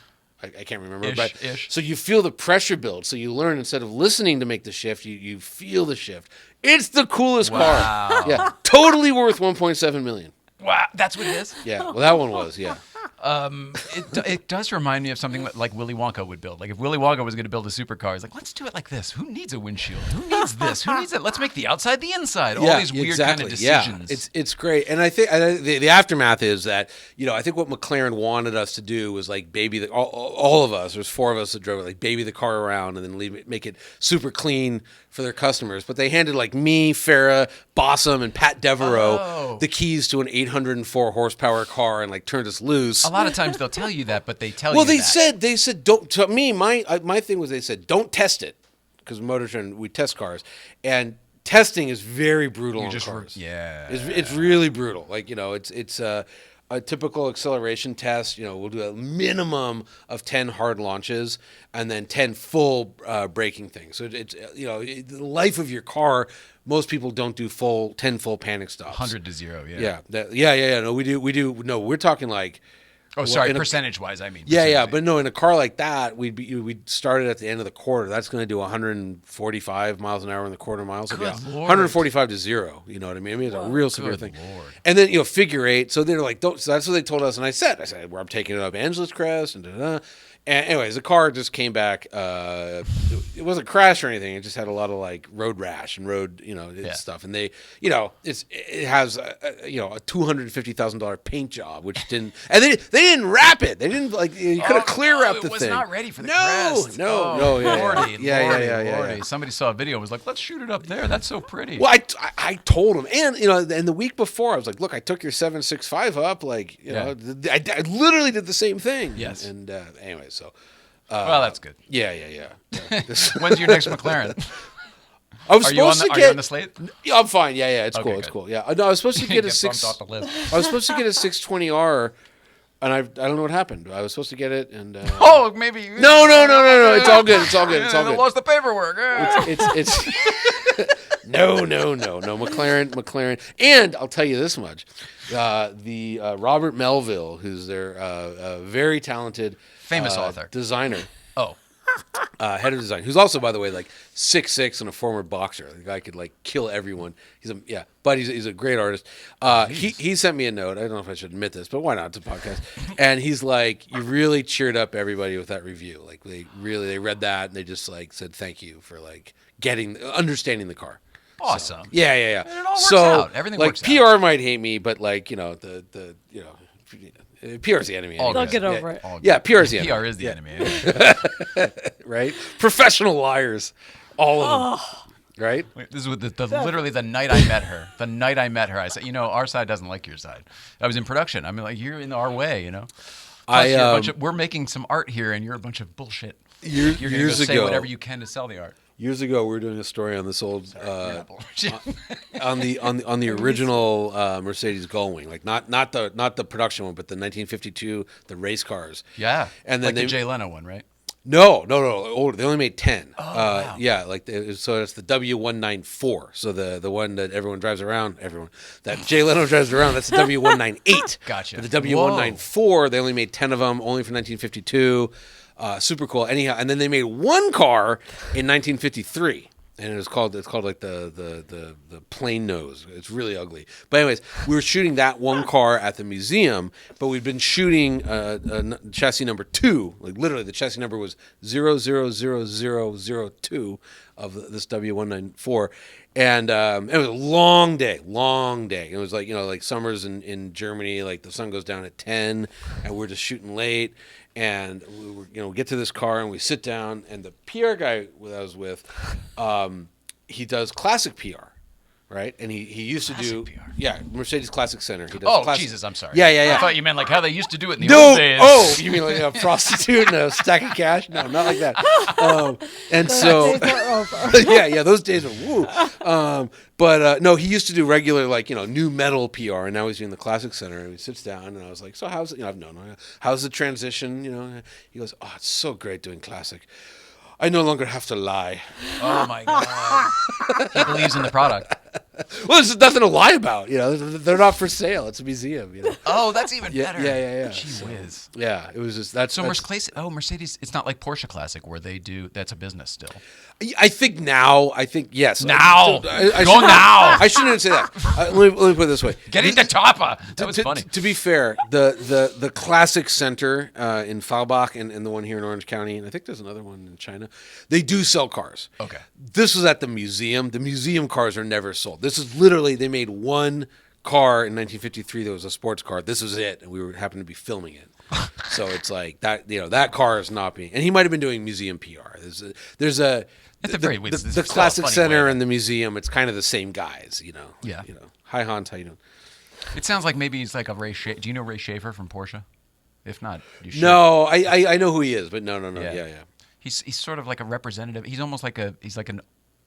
I can't remember, but so you feel the pressure build. So you learn instead of listening to make the shift, you feel the shift. It's the coolest car. Yeah, totally worth 1.7 million. Wow, that's what it is. Yeah, well that one was, yeah. It does remind me of something like Willy Wonka would build. Like if Willy Wonka was going to build a supercar, he's like, let's do it like this. Who needs a windshield? Who needs this? Who needs it? Let's make the outside the inside. All these weird kind of decisions. Yeah, it's great. And I think the aftermath is that, I think what McLaren wanted us to do was like baby all of us. There's four of us that drove it, like baby the car around and then make it super clean for their customers. But they handed like me, Farah, Bossum, and Pat Devereaux the keys to an 804 horsepower car and like turned us loose. A lot of times they'll tell you that, but they tell Well, you they said don't. To me, my thing was they said don't test it because MotorTrend we test cars and testing is very brutal on cars. It's really brutal. Like it's a typical acceleration test. We'll do a minimum of 10 hard launches and then 10 full braking things. So it's the life of your car. Most people don't do 10 full panic stops. 100 to 0. Yeah. No, we do. No, we're talking like. Oh, sorry. Percentage-wise, I mean. Yeah. But no, in a car like that, we'd start it at the end of the quarter. That's going to do 145 miles an hour in the quarter mile. So Good Lord. 145 to 0. You know what I mean? It's a real severe thing. Lord. And then figure eight. So they're like, don't. So that's what they told us. And I said, where I'm taking it up Angeles Crest and da-da. And anyways, the car just came back. It wasn't crashed or anything. It just had a lot of like road rash and road, stuff. And they, it has a $250,000 paint job, which didn't. And they didn't wrap it. They didn't you could have clear wrapped the thing. It was not ready for the crest. No, yeah, Lordy, yeah. Somebody saw a video and was like, "Let's shoot it up there. That's so pretty." Well, I told him, and and the week before I was like, "Look, I took your 765 up. Like, I literally did the same thing." Yes. And anyway, so. Well, that's good. Yeah. When's your next McLaren? I was Are you on the slate? Yeah, I'm fine. Yeah, it's Okay, cool. good. It's cool. Yeah, no, I was supposed to get a bumped off the list. I was supposed to get a 620R, and I don't know what happened. I was supposed to get it, and Oh, maybe. no. It's all good. It's all good. It's all I good. lost the paperwork. It's no. McLaren, and I'll tell you this much: the Robert Melville, who's their very talented, famous author, designer. Oh. Head of design, who's also, by the way, like 6'6" and a former boxer. The guy could like kill everyone. But he's a great artist. He sent me a note. I don't know if I should admit this, but why not? It's a podcast. And he's like, "You really cheered up everybody with that review. Like they read that and they just like said thank you for like understanding the car." Awesome. So, yeah. And it all works out. Everything like works PR out. might hate me, but like the PR's the enemy. All They'll good. get over it. All good. Yeah, PR's the enemy. PR is the enemy. Right? Professional liars, all of them. Right? Wait, this is literally the night I met her. The night I met her, I said, our side doesn't like your side. I was in production. I mean, like, you're in our way, Plus, we're making some art here, and you're a bunch of bullshit. You're going to say whatever you can to sell the art. Years ago, we were doing a story on this old on the original Mercedes Gullwing, like not the production one, but the 1952 the race cars. Yeah, and then the Jay Leno one, right? No, older. They only made 10. Oh, wow. Yeah, so it's the W194. So the one that everyone drives around, that Jay Leno drives around, that's the W198. Gotcha. But the W194, they only made 10 of them, only from 1952. Super cool. Anyhow, and then they made one car in 1953, and it's called like the plain nose. It's really ugly. But anyways, we were shooting that one car at the museum, but we'd been shooting chassis number 2. Like literally, the chassis number was 00002 of this W194. And it was a long day. It was like, like summers in Germany, like the sun goes down at 10 and we're just shooting late. And we get to this car and we sit down, and the PR guy that I was with, he does classic PR, right? And he used Classic to do PR. Mercedes Classic Center. He does classic. Jesus, I'm sorry. Yeah. I thought you meant like how they used to do it in the old days. Oh, you mean like a prostitute and a stack of cash? No, not like that. And so, Days are over. yeah, those days are woo. But no, he used to do regular new metal PR, and now he's doing the Classic Center. And he sits down, and I was like, "So how's it? I've known. How's the transition? He goes, "Oh, it's so great doing classic. I no longer have to lie." Oh my God. He believes in the product. Well, there's nothing to lie about. They're not for sale. It's a museum. Oh, that's even better. Yeah. Gee whiz. Yeah, it was just that's So Mercedes, it's not like Porsche Classic where they do. That's a business still. I think yes. Now. I Go now. I shouldn't say that. Let me put it this way. Getting the Tapa. That was funny. To be fair, the Classic Center in Faubach and the one here in Orange County, and I think there's another one in China, they do sell cars. Okay. This was at the museum. The museum cars are never sold. This is literally, they made one car in 1953 that was a sports car. This was it, and we happened to be filming it. So it's like that. That car is not being. And he might have been doing museum PR. There's a. At the very least, the Classic Center and the museum, it's kind of the same guys, Yeah. Hi Hans, how you doing? It sounds like maybe he's like a Ray Schaefer. Do you know Ray Schaefer from Porsche? If not, you should. No, I know who he is, but no. Yeah. He's sort of like a representative. He's almost like an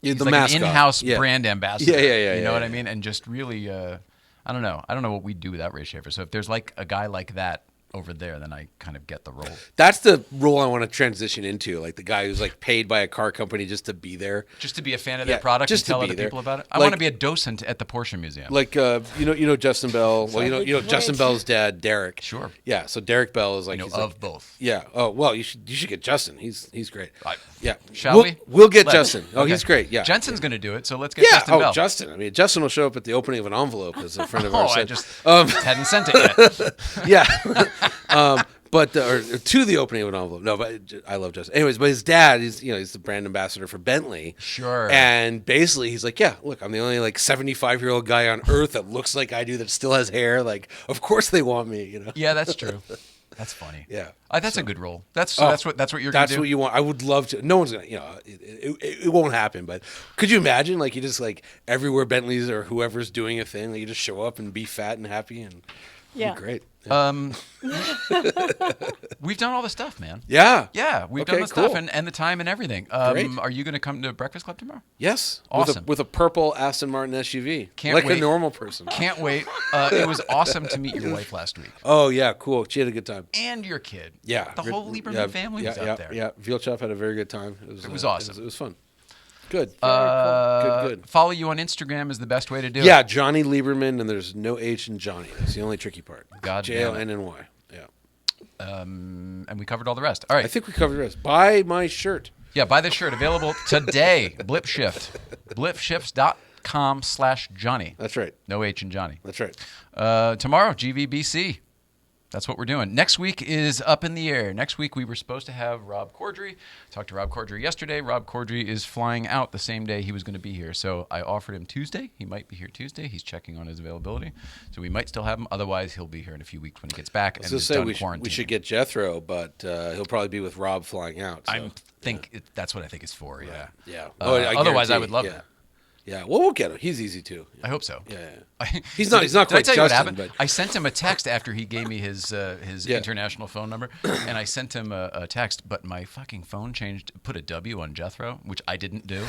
mascot. in-house brand ambassador. Yeah. You know what I mean? And just really, I don't know. I don't know what we'd do without Ray Schaefer. So if there's like a guy like that over there, then I kind of get the role. That's the role I want to transition into, like the guy who's like paid by a car company just to be there, just to be a fan of their product, just and tell to be other there. people about it. I want to be a docent at the Porsche Museum. Like Justin Bell. Well, Justin Bell's dad, Derek. Sure. Yeah. So Derek Bell is like both. Yeah. Oh well, you should get Justin. He's great. Yeah. Shall we? We'll get Justin. Oh, he's great. Yeah. Jensen's going to do it, so let's get Justin Bell. Justin. I mean, Justin will show up at the opening of an envelope as a friend of ours. I just hadn't sent it yet. Yeah. But or to the opening of an envelope. No, but I love Justin. Anyways, but his dad is he's the brand ambassador for Bentley. Sure. And basically he's like, yeah, look, I'm the only like 75-year-old guy on earth that looks like I do that still has hair. Like, of course they want me. Yeah, that's true. That's funny. Yeah. That's a good role. That's what you're gonna do. That's what you want. I would love to. No one's gonna. It won't happen. But could you imagine? Like you just like everywhere Bentleys or whoever's doing a thing, like you just show up and be fat and happy and Yeah. be great. We've done all the stuff, man. Yeah. Yeah, we've Okay, done the stuff cool. and the time and everything. Great. Are you going to come to Breakfast Club tomorrow? Yes. Awesome. With a purple Aston Martin SUV. Can't like wait. a normal person. Can't wait. It was awesome to meet your wife last week. Oh yeah, cool. She had a good time. And your kid. Yeah. The whole Lieberman family was out there. Yeah. Vielchef had a very good time. It was awesome. It was fun. Good. Very cool. Good. Follow you on Instagram is the best way to do it. Yeah, Johnny Lieberman, and there's no H in Johnny. That's the only tricky part. God damn it. JONNY. Yeah. And we covered all the rest. All right. I think we covered the rest. Buy my shirt. Yeah, buy this shirt. Available today. Blip Shift. Blipshifts.com/Johnny. That's right. No H in Johnny. That's right. Tomorrow, GVBC. That's what we're doing. Next week is up in the air. Next week, we were supposed to have Rob Corddry. Talked to Rob Corddry yesterday. Rob Corddry is flying out the same day he was going to be here. So I offered him Tuesday. He might be here Tuesday. He's checking on his availability. So we might still have him. Otherwise, he'll be here in a few weeks when he gets back and is done quarantining. we should get Jethro, but he'll probably be with Rob flying out. So. That's what I think it's for, yeah. Yeah. Otherwise, I guarantee. would love Yeah. that. Yeah. Well, we'll get him. He's easy too. I hope so. Yeah. He's not Did I quite tell you what Justin, happened? but I sent him a text after he gave me his international phone number, and I sent him a text, but my fucking phone put a W on Jethro, which I didn't do.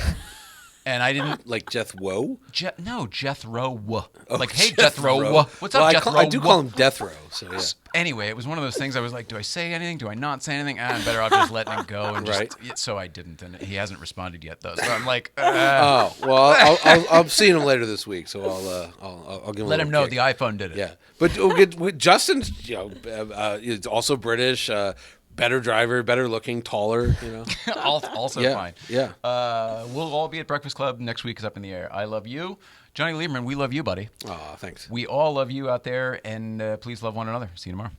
And I didn't like Jethro. Jethro. Oh, like, hey, Jethro. What's up, Jethro? I do call him Deathro. So yeah. Anyway, it was one of those things. I was like, do I say anything? Do I not say anything? I'm better off just letting him go. And Right. So I didn't, and he hasn't responded yet, though. So I'm like, oh well, I'll see him later this week. So I'll give him. Let a him know kick. the iPhone did it. Yeah, but Justin's is also British. Better driver, better looking, taller. Also yeah, fine. Yeah. We'll all be at Breakfast Club next week. Is up in the air. I love you, Johnny Lieberman. We love you, buddy. Oh, thanks. We all love you out there, and please love one another. See you tomorrow.